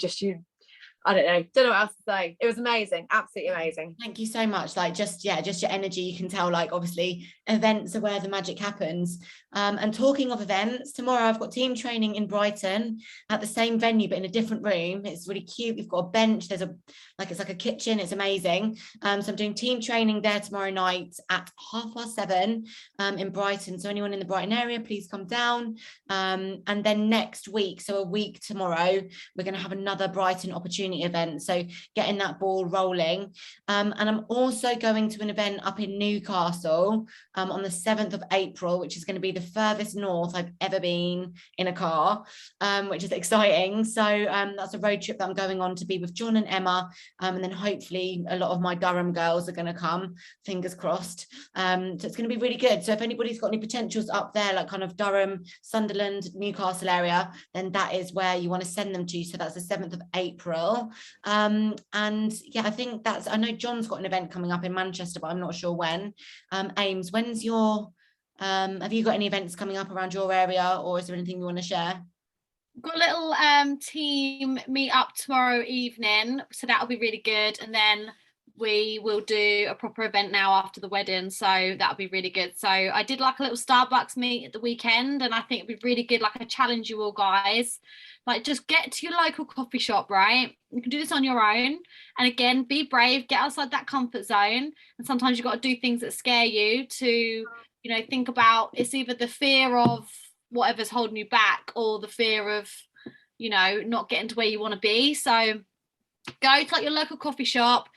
I don't know what else to say. It was amazing, absolutely amazing. Thank you so much. Like, just your energy, you can tell, like, obviously events are where the magic happens. And talking of events, tomorrow I've got team training in Brighton at the same venue but in a different room. It's really cute. We've got a bench, it's like a kitchen, it's amazing. So I'm doing team training there tomorrow night at 7:30 in Brighton. So anyone in the Brighton area, please come down. And then next week, so a week tomorrow, we're going to have another Brighton opportunity event, so getting that ball rolling. And I'm also going to an event up in Newcastle on the 7th of April, which is going to be the furthest north I've ever been in a car, which is exciting. So that's a road trip that I'm going on to be with John and Emma, and then hopefully a lot of my Durham girls are going to come, fingers crossed. So it's going to be really good. So if anybody's got any potentials up there, like kind of Durham, Sunderland, Newcastle area, then that is where you want to send them to. So that's the 7th of April. And yeah, I think I know John's got an event coming up in Manchester, but I'm not sure when. Ames, when's your have you got any events coming up around your area, or is there anything you want to share? Got a little team meet up tomorrow evening, so that'll be really good, and then we will do a proper event now after the wedding, so that'll be really good. So I did like a little Starbucks meet at the weekend, and I think it'd be really good, like I challenge you all guys, like just get to your local coffee shop, right? You can do this on your own, and again, be brave, get outside that comfort zone, and sometimes you've got to do things that scare you to, think about. It's either the fear of whatever's holding you back, or the fear of, not getting to where you want to be. So go to like your local coffee shop,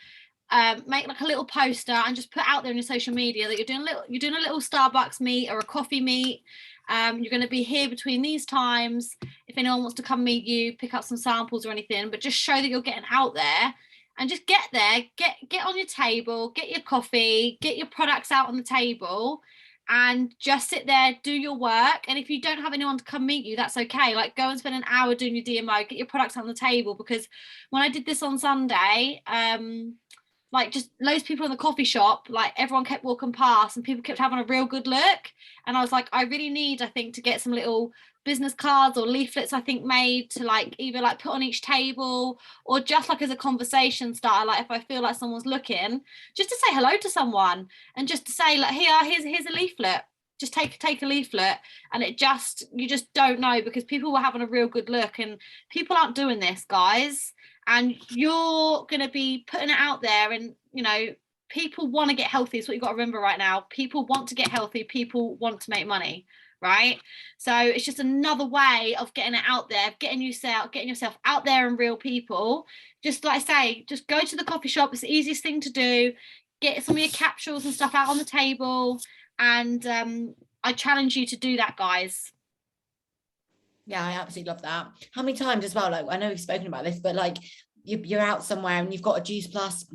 make like a little poster and just put out there in your social media that you're doing a little Starbucks meet or a coffee meet. You're going to be here between these times. If anyone wants to come meet you, pick up some samples or anything, but just show that you're getting out there, and just get there, get on your table, get your coffee, get your products out on the table, and just sit there, do your work. And if you don't have anyone to come meet you, that's okay. Like, go and spend an hour doing your DMO, get your products on the table. Because when I did this on Sunday, like just loads of people in the coffee shop, like everyone kept walking past and people kept having a real good look. And I was like, I really need, I think, to get some little business cards or leaflets, I think, made to like either like put on each table, or just like as a conversation starter, like if I feel like someone's looking, just to say hello to someone and just to say like, here's a leaflet, just take a leaflet. And you just don't know, because people were having a real good look, and people aren't doing this, guys, and you're going to be putting it out there. And people want to get healthy. It's what you've got to remember right now. People want to get healthy, people want to make money, right? So it's just another way of getting it out there, getting yourself out there and real people. Just like I say, just go to the coffee shop. It's the easiest thing to do. Get some of your capsules and stuff out on the table, and I challenge you to do that, guys. Yeah, I absolutely love that. How many times as well, like, I know we've spoken about this, but like you're out somewhere and you've got a Juice Plus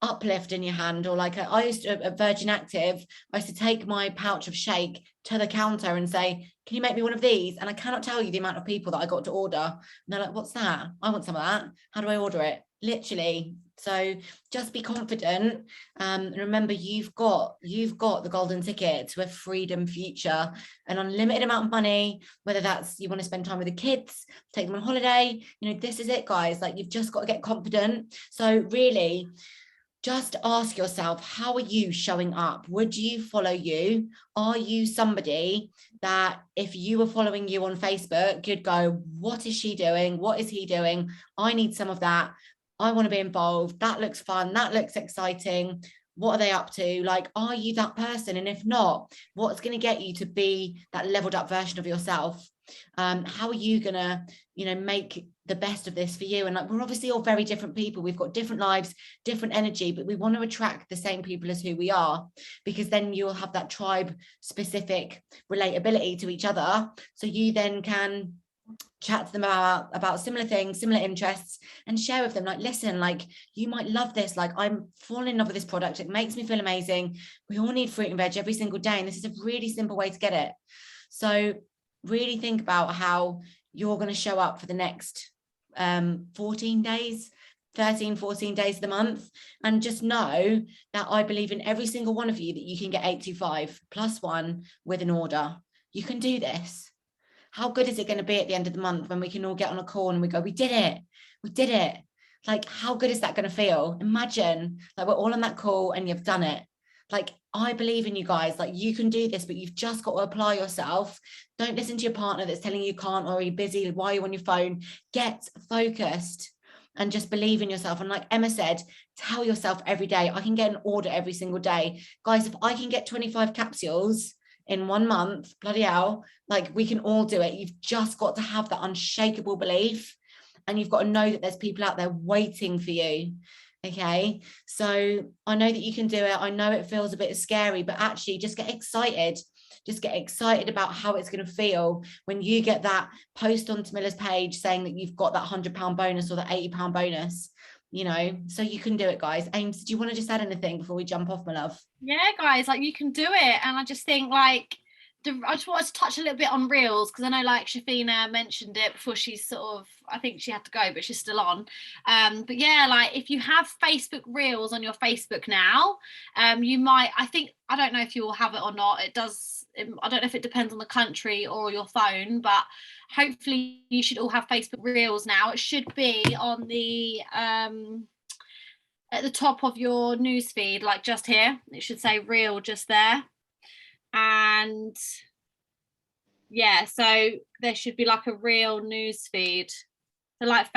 uplift in your hand, or like I used to, at Virgin Active, I used to take my pouch of shake to the counter and say, can you make me one of these? And I cannot tell you the amount of people that I got to order, and they're like, what's that? I want some of that. How do I order it? Literally. So just be confident, and remember, you've got the golden ticket to a freedom future, an unlimited amount of money, whether that's you want to spend time with the kids, take them on holiday, this is it, guys. Like, you've just got to get confident. So really, just ask yourself, how are you showing up? Would you follow you? Are you somebody that if you were following you on Facebook, you'd go, what is she doing? What is he doing? I need some of that. I want to be involved. That looks fun. That looks exciting. What are they up to? Like, are you that person? And if not, what's going to get you to be that leveled up version of yourself? How are you going to, make the best of this for you? And like, we're obviously all very different people. We've got different lives, different energy, but we want to attract the same people as who we are, because then you'll have that tribe specific relatability to each other. So you then can chat to them about similar things, similar interests, and share with them, like, listen, like, you might love this, like, I'm falling in love with this product, it makes me feel amazing, we all need fruit and veg every single day, and this is a really simple way to get it. So really think about how you're going to show up for the next 14 days, 13, 14 days of the month, and just know that I believe in every single one of you that you can get 825 +1 with an order. You can do this. How good is it going to be at the end of the month when we can all get on a call and we go, we did it. Like, how good is that going to feel? Imagine, like, we're all on that call and you've done it. Like, I believe in you guys, like, you can do this, but you've just got to apply yourself. Don't listen to your partner that's telling you can't, or you're busy, why are you on your phone? Get focused and just believe in yourself. And like Emma said, tell yourself every day, I can get an order every single day. Guys, if I can get 25 capsules in 1 month, bloody hell, like, we can all do it. You've just got to have that unshakable belief, and you've got to know that there's people out there waiting for you. Okay, so I know that you can do it. I know it feels a bit scary, but actually just get excited. Just get excited about how it's going to feel when you get that post on Tamilla's page saying that you've got that £100 bonus or that £80 bonus, so you can do it, guys. Ames, do you want to just add anything before we jump off, my love? Yeah, guys, like, you can do it. And I just think, like, I just wanted to touch a little bit on Reels, because I know, like, Shafina mentioned it before, she's sort of, I think she had to go, but she's still on. But yeah, like, if you have Facebook Reels on your Facebook now, you might, I don't know if you will have it or not. I don't know if it depends on the country or your phone, but hopefully you should all have Facebook Reels now. It should be on the at the top of your newsfeed, like just here. It should say Reel just there. And yeah, so there should be like a Reel newsfeed, so like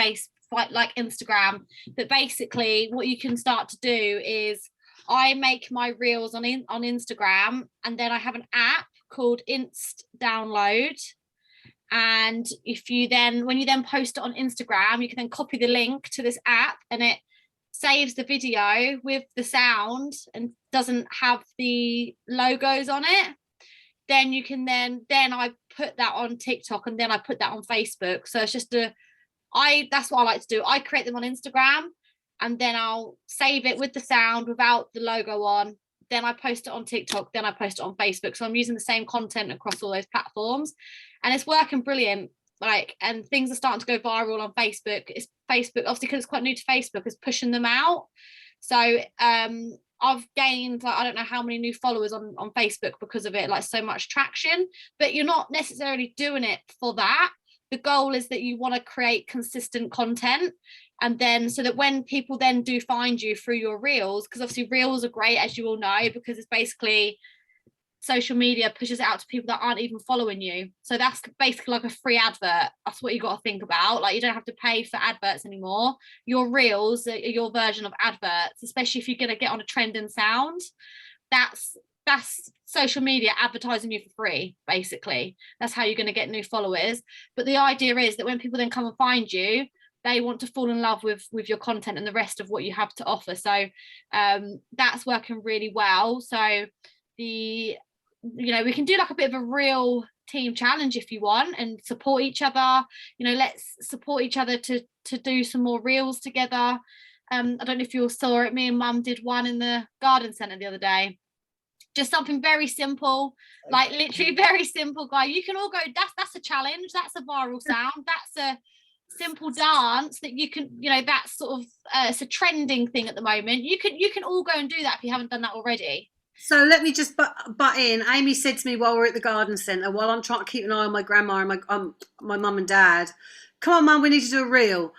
like Instagram. But basically what you can start to do is, I make my Reels on Instagram, and then I have an app called Inst Download. And when you then post it on Instagram, you can then copy the link to this app, and it saves the video with the sound and doesn't have the logos on it. Then you can then I put that on TikTok, and then I put that on Facebook. So it's just that's what I like to do. I create them on Instagram, and then I'll save it with the sound without the logo on. Then I post it on TikTok, then I post it on Facebook. So I'm using the same content across all those platforms, and it's working brilliant. Like, and things are starting to go viral on Facebook. It's Facebook, obviously, because it's quite new to Facebook, is pushing them out. So I've gained, like, I don't know how many new followers on Facebook because of it, like, so much traction. But you're not necessarily doing it for that. The goal is that you want to create consistent content, and then so that when people then do find you through your Reels, because obviously Reels are great, as you all know, because it's basically social media pushes it out to people that aren't even following you. So that's basically like a free advert. That's what you got to think about. Like, you don't have to pay for adverts anymore. Your Reels are your version of adverts, especially if you're going to get on a trending sound. That's social media advertising you for free, basically. That's how you're going to get new followers. But the idea is that when people then come and find you, they want to fall in love with your content and the rest of what you have to offer. So that's working really well. So we can do like a bit of a real team challenge if you want, and support each other. Let's support each other to do some more Reels together. I don't know if you all saw it, me and Mum did one in the garden centre the other day. Just something very simple, like literally very simple, guy. You can all go, that's a challenge, that's a viral sound, that's a simple dance that you can, that's sort of it's a trending thing at the moment. You can all go and do that if you haven't done that already. So let me just butt in. Amy said to me while we're at the garden centre, while I'm trying to keep an eye on my grandma and my mum and dad, come on, Mum, we need to do a Reel.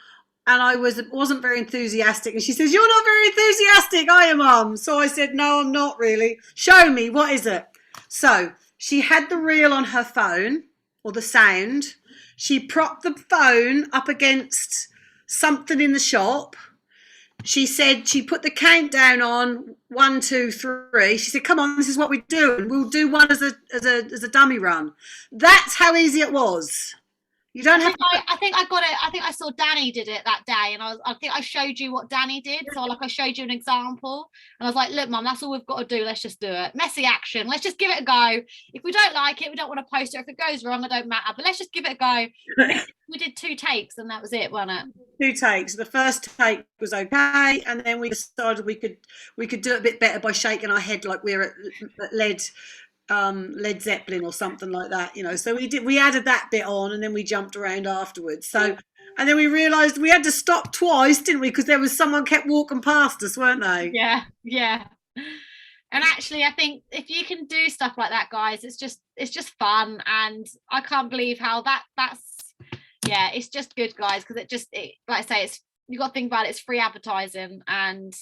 and I wasn't very enthusiastic. And she says, "You're not very enthusiastic, are you, Mum?" So I said, "No, I'm not really. Show me, what is it?" So she had the reel on her phone, or the sound. She propped the phone up against something in the shop. She said she put the countdown on 1, 2, 3. She said, "Come on, this is what we do, and we'll do one as a dummy run." That's how easy it was. You don't have. I think I got it. I think I saw Danny did it that day, and I think I showed you what Danny did. So like I showed you an example, and I was like, "Look, Mum, that's all we've got to do. Let's just do it. Messy action. Let's just give it a go. If we don't like it, we don't want to post it. If it goes wrong, it don't matter. But let's just give it a go." We did 2 takes, and that was it, wasn't it? 2 takes. The first take was okay, and then we decided we could do it a bit better by shaking our head like we were at Led Zeppelin or something like that, you know. So we added that bit on, and then we jumped around afterwards. So, and then we realised we had to stop twice, didn't we? Because there was someone kept walking past us, weren't they? Yeah. And actually, I think if you can do stuff like that, guys, it's just fun, and I can't believe how that's it's just good, guys, because it like I say, you got to think about it, it's free advertising, and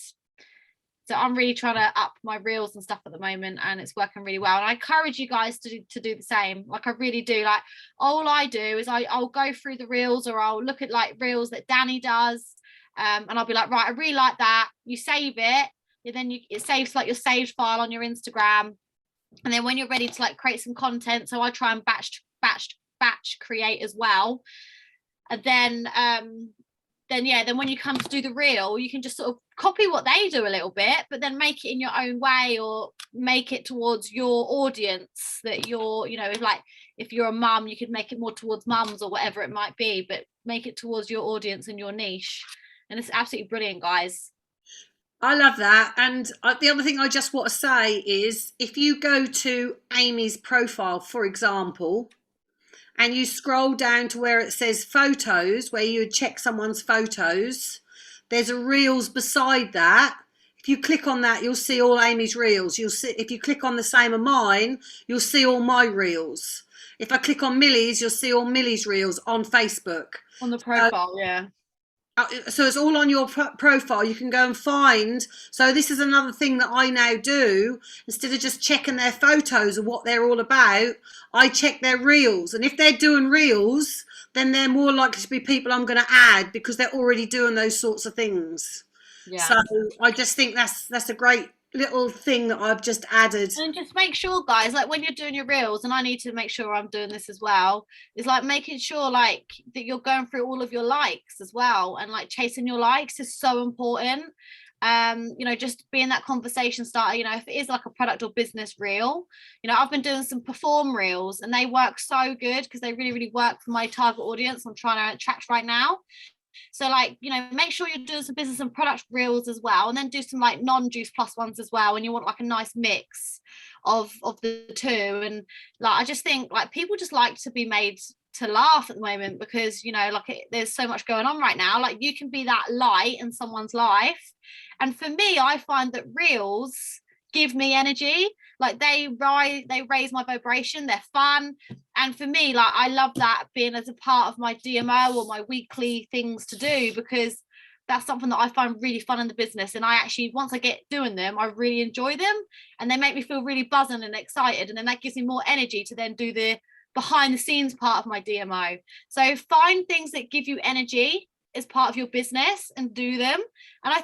so I'm really trying to up my reels and stuff at the moment, and it's working really well. And I encourage you guys to do the same. Like I really do. Like all I do is I'll go through the reels, or I'll look at like reels that Danny does, and I'll be like, right, I really like that. You save it, and then it saves like your saved file on your Instagram, and then when you're ready to like create some content, so I try and batch create as well, and then when you come to do the reel, you can just sort of copy what they do a little bit, but then make it in your own way, or make it towards your audience that you're, you know, like if you're a mum, you could make it more towards mums or whatever it might be, but make it towards your audience and your niche. And it's absolutely brilliant, guys. I love that. And the other thing I just want to say is, if you go to Amy's profile, for example, and you scroll down to where it says photos, where you would check someone's photos, there's a reels beside that. If you click on that, you'll see all Amy's reels. You'll see, if you click on the same of mine, you'll see all my reels. If I click on Millie's, you'll see all Millie's reels on Facebook. On the profile, yeah. So it's all on your profile. You can go and find. So this is another thing that I now do. Instead of just checking their photos of what they're all about, I check their reels. And if they're doing reels, then they're more likely to be people I'm going to add, because they're already doing those sorts of things. Yeah. So I just think that's a great little thing that I've just added. And just make sure, guys, like when you're doing your reels, and I need to make sure I'm doing this as well, is like making sure like that you're going through all of your likes as well, and like chasing your likes is so important. You know, just being that conversation starter. You know, if it is like a product or business reel, you know, I've been doing some perform reels, and they work so good because they really, really work for my target audience I'm trying to attract right now. So like, you know, make sure you're doing some business and product reels as well, and then do some like non-juice plus ones as well, and you want like a nice mix of the two. And like I just think like people just like to be made to laugh at the moment, because, you know, like there's so much going on right now. Like you can be that light in someone's life, and for me, I find that reels give me energy. Like they raise my vibration, they're fun, and for me, like I love that being as a part of my DMO or my weekly things to do, because that's something that I find really fun in the business. And I actually, once I get doing them, I really enjoy them, and they make me feel really buzzing and excited, and then that gives me more energy to then do the behind the scenes part of my DMO. So find things that give you energy as part of your business and do them. And I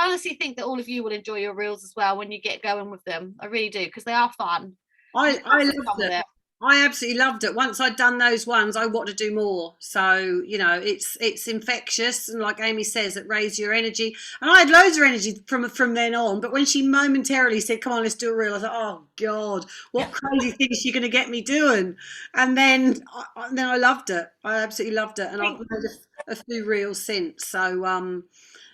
honestly think that all of you will enjoy your reels as well when you get going with them. I really do, because they are fun. I loved it. I absolutely loved it. Once I'd done those ones, I want to do more. So, you know, it's infectious, and like Amy says, it raised your energy. And I had loads of energy from then on. But when she momentarily said, "Come on, let's do a reel," I thought, "Oh God, what crazy thing is she going to get me doing?" And then I loved it. I absolutely loved it, and I've made a few reels since. So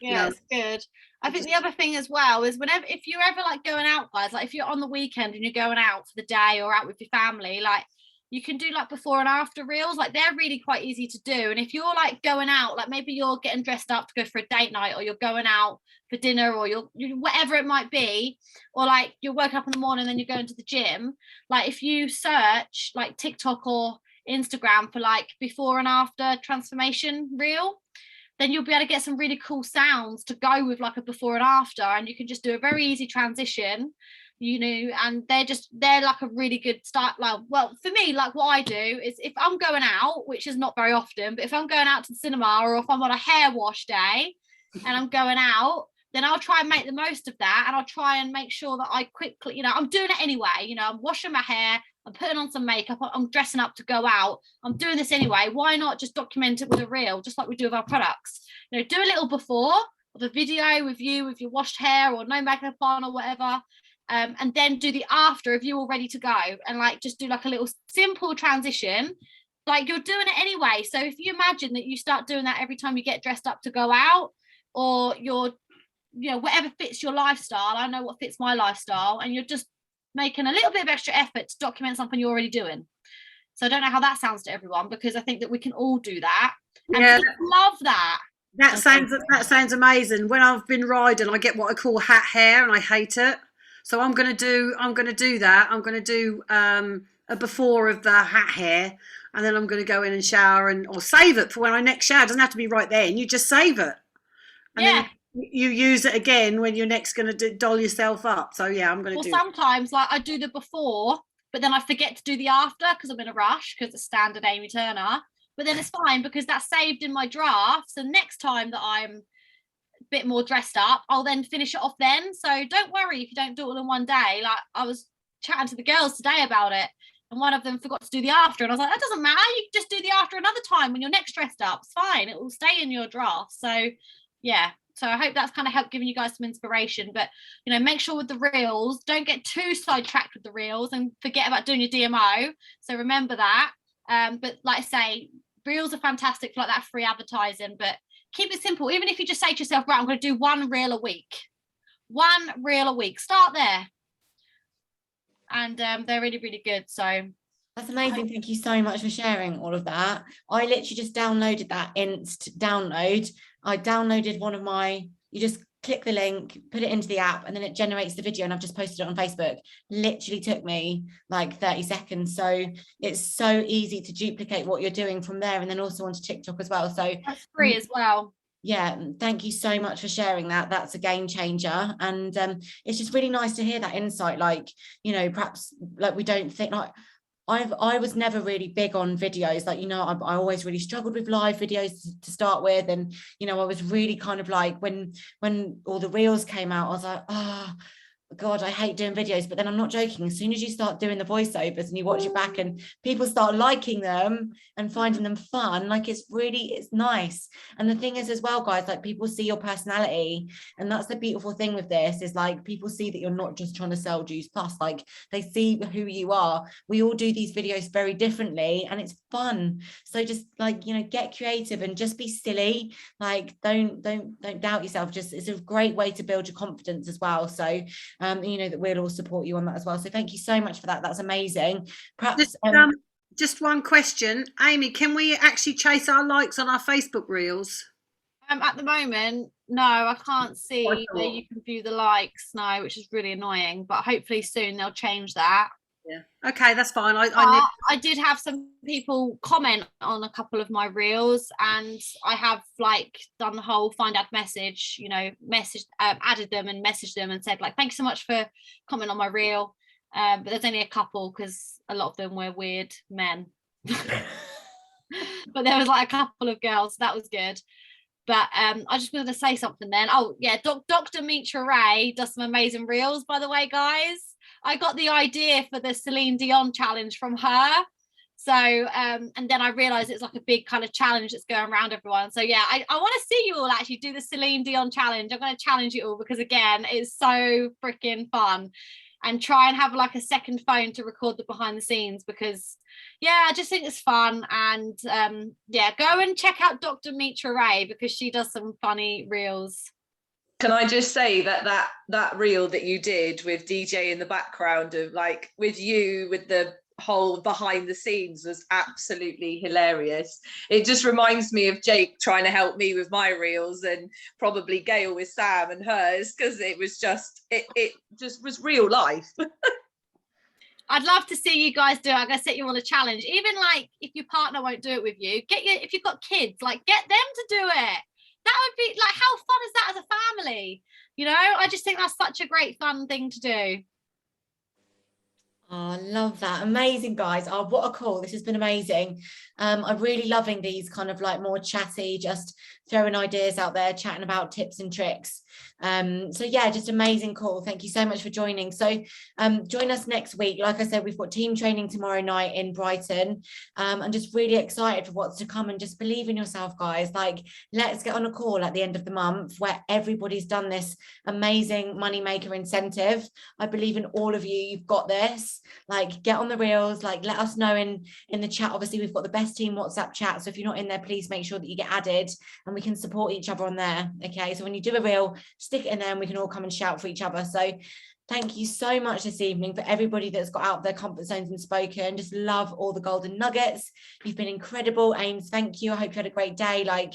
yeah, it's good. I think the other thing as well is if you're ever like going out, guys, like if you're on the weekend and you're going out for the day or out with your family, like you can do like before and after reels. Like they're really quite easy to do. And if you're like going out, like maybe you're getting dressed up to go for a date night, or you're going out for dinner, or you're whatever it might be, or like you're waking up in the morning and then you're going to the gym, like if you search like TikTok or Instagram for like before and after transformation reel, then you'll be able to get some really cool sounds to go with like a before and after, and you can just do a very easy transition, you know. And they're like a really good start. Like, well, for me, like what I do is if I'm going out, which is not very often, but if I'm going out to the cinema, or if I'm on a hair wash day and I'm going out, then I'll try and make the most of that, and I'll try and make sure that I quickly, you know, I'm doing it anyway, you know, I'm washing my hair, I'm putting on some makeup, I'm dressing up to go out, I'm doing this anyway. Why not just document it with a reel, just like we do with our products? You know, do a little before of a video with you with your washed hair or no makeup on or whatever, and then do the after if you're all ready to go, and like just do like a little simple transition, like you're doing it anyway. So if you imagine that you start doing that every time you get dressed up to go out, or you're, you know, whatever fits your lifestyle, I know what fits my lifestyle, and you're just making a little bit of extra effort to document something you're already doing. So I don't know how that sounds to everyone, because I think that we can all do that, and Yeah. people love that. That sounds amazing. When I've been riding, I get what I call hat hair, and I hate it. So I'm gonna do that. I'm gonna do a before of the hat hair, and then I'm gonna go in and shower, or save it for when I next shower. It doesn't have to be right then. You just save it, and then you use it again when you're next gonna doll yourself up. So yeah, I'm gonna do. Sometimes like I do the before, but then I forget to do the after because I'm in a rush, because it's standard Amy Turner. But then it's fine because that's saved in my drafts, and next time that I'm a bit more dressed up, I'll then finish it off then. So don't worry if you don't do it all in one day. Like I was chatting to the girls today about it, and one of them forgot to do the after, and I was like, that doesn't matter, you just do the after another time when you're next dressed up. It's fine, it will stay in your draft. So yeah, so I hope that's kind of helped giving you guys some inspiration. But you know, make sure with the reels, don't get too sidetracked with the reels and forget about doing your DMO. So remember that. But like I say, reels are fantastic for like that free advertising, but keep it simple. Even if you just say to yourself, right, I'm going to do one reel a week, start there. And they're really, really good. So that's amazing. Thank you so much for sharing all of that. I literally just downloaded that inst download. I downloaded one of my, you just click the link, put it into the app, and then it generates the video, and I've just posted it on Facebook. Literally took me like 30 seconds. So it's so easy to duplicate what you're doing from there, and then also onto TikTok as well. So that's free as well. Yeah, thank you so much for sharing that. That's a game changer. And it's just really nice to hear that insight. Like, you know, perhaps like we don't think, like I was never really big on videos. Like, you know, I always really struggled with live videos to start with. And, you know, I was really kind of like, when all the reels came out, I was like, oh God, I hate doing videos. But then I'm not joking. As soon as you start doing the voiceovers and you watch it back and people start liking them and finding them fun, like it's nice. And the thing is as well, guys, like people see your personality, and that's the beautiful thing with this, is like people see that you're not just trying to sell Juice Plus, like they see who you are. We all do these videos very differently, and it's fun. So just like, you know, get creative and just be silly. Like don't doubt yourself. Just, it's a great way to build your confidence as well. So you know that we'll all support you on that as well. So thank you so much for that. That's amazing. Perhaps just one question, Amy, can we actually chase our likes on our Facebook reels? At the moment, no, I can't see where you can view the likes now, which is really annoying, but hopefully soon they'll change that. Yeah, okay, that's fine. I did have some people comment on a couple of my reels, and I have like done the whole find ad message, you know, added them and messaged them and said like, thanks so much for commenting on my reel, but there's only a couple because a lot of them were weird men. But there was like a couple of girls, so that was good. But I just wanted to say something then. Oh yeah, Dr. Mitra Ray does some amazing reels, by the way, guys. I got the idea for the Celine Dion challenge from her. So, and then I realized it's like a big kind of challenge that's going around everyone. So yeah, I want to see you all actually do the Celine Dion challenge. I'm going to challenge you all because again, it's so freaking fun. And try and have like a second phone to record the behind the scenes, because yeah, I just think it's fun. And yeah, go and check out Dr. Mitra Ray because she does some funny reels. Can I just say that reel that you did with DJ in the background of like with you with the whole behind the scenes was absolutely hilarious. It just reminds me of Jake trying to help me with my reels, and probably Gail with Sam and hers, because it was just it just was real life. I'd love to see you guys do it. I'm gonna set you on a challenge. Even like if your partner won't do it with you, if you've got kids, like get them to do it. That would be like, how fun is that as a family? You know, I just think that's such a great fun thing to do. Oh, I love that. Amazing, guys. Oh, what a call. This has been amazing. I'm really loving these kind of like more chatty, just throwing ideas out there, chatting about tips and tricks. So yeah, just amazing call. Thank you so much for joining. So join us next week. Like I said, we've got team training tomorrow night in Brighton. I'm just really excited for what's to come, and just believe in yourself, guys. Like, let's get on a call at the end of the month where everybody's done this amazing moneymaker incentive. I believe in all of you. You've got this. Like, get on the reels, like let us know in the chat. Obviously, we've got the best team WhatsApp chat, so if you're not in there, please make sure that you get added and we can support each other on there. Okay, so when you do a reel, stick it in there and we can all come and shout for each other. So thank you so much this evening for everybody that's got out of their comfort zones and spoken. Just love all the golden nuggets. You've been incredible. Ames, thank you. I hope you had a great day. Like,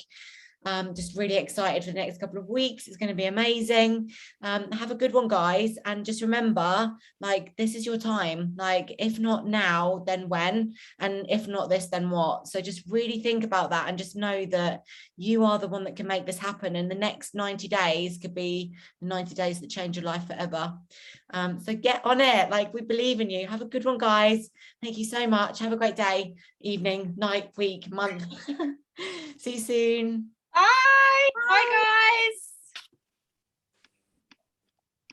just really excited for the next couple of weeks. It's going to be amazing. Have a good one, guys, and just remember, like, this is your time. Like, if not now, then when? And if not this, then what? So just really think about that, and just know that you are the one that can make this happen, and the next 90 days could be the 90 days that change your life forever. So get on it. Like, we believe in you. Have a good one, guys. Thank you so much. Have a great day, evening, night, week, month. See you soon. Bye.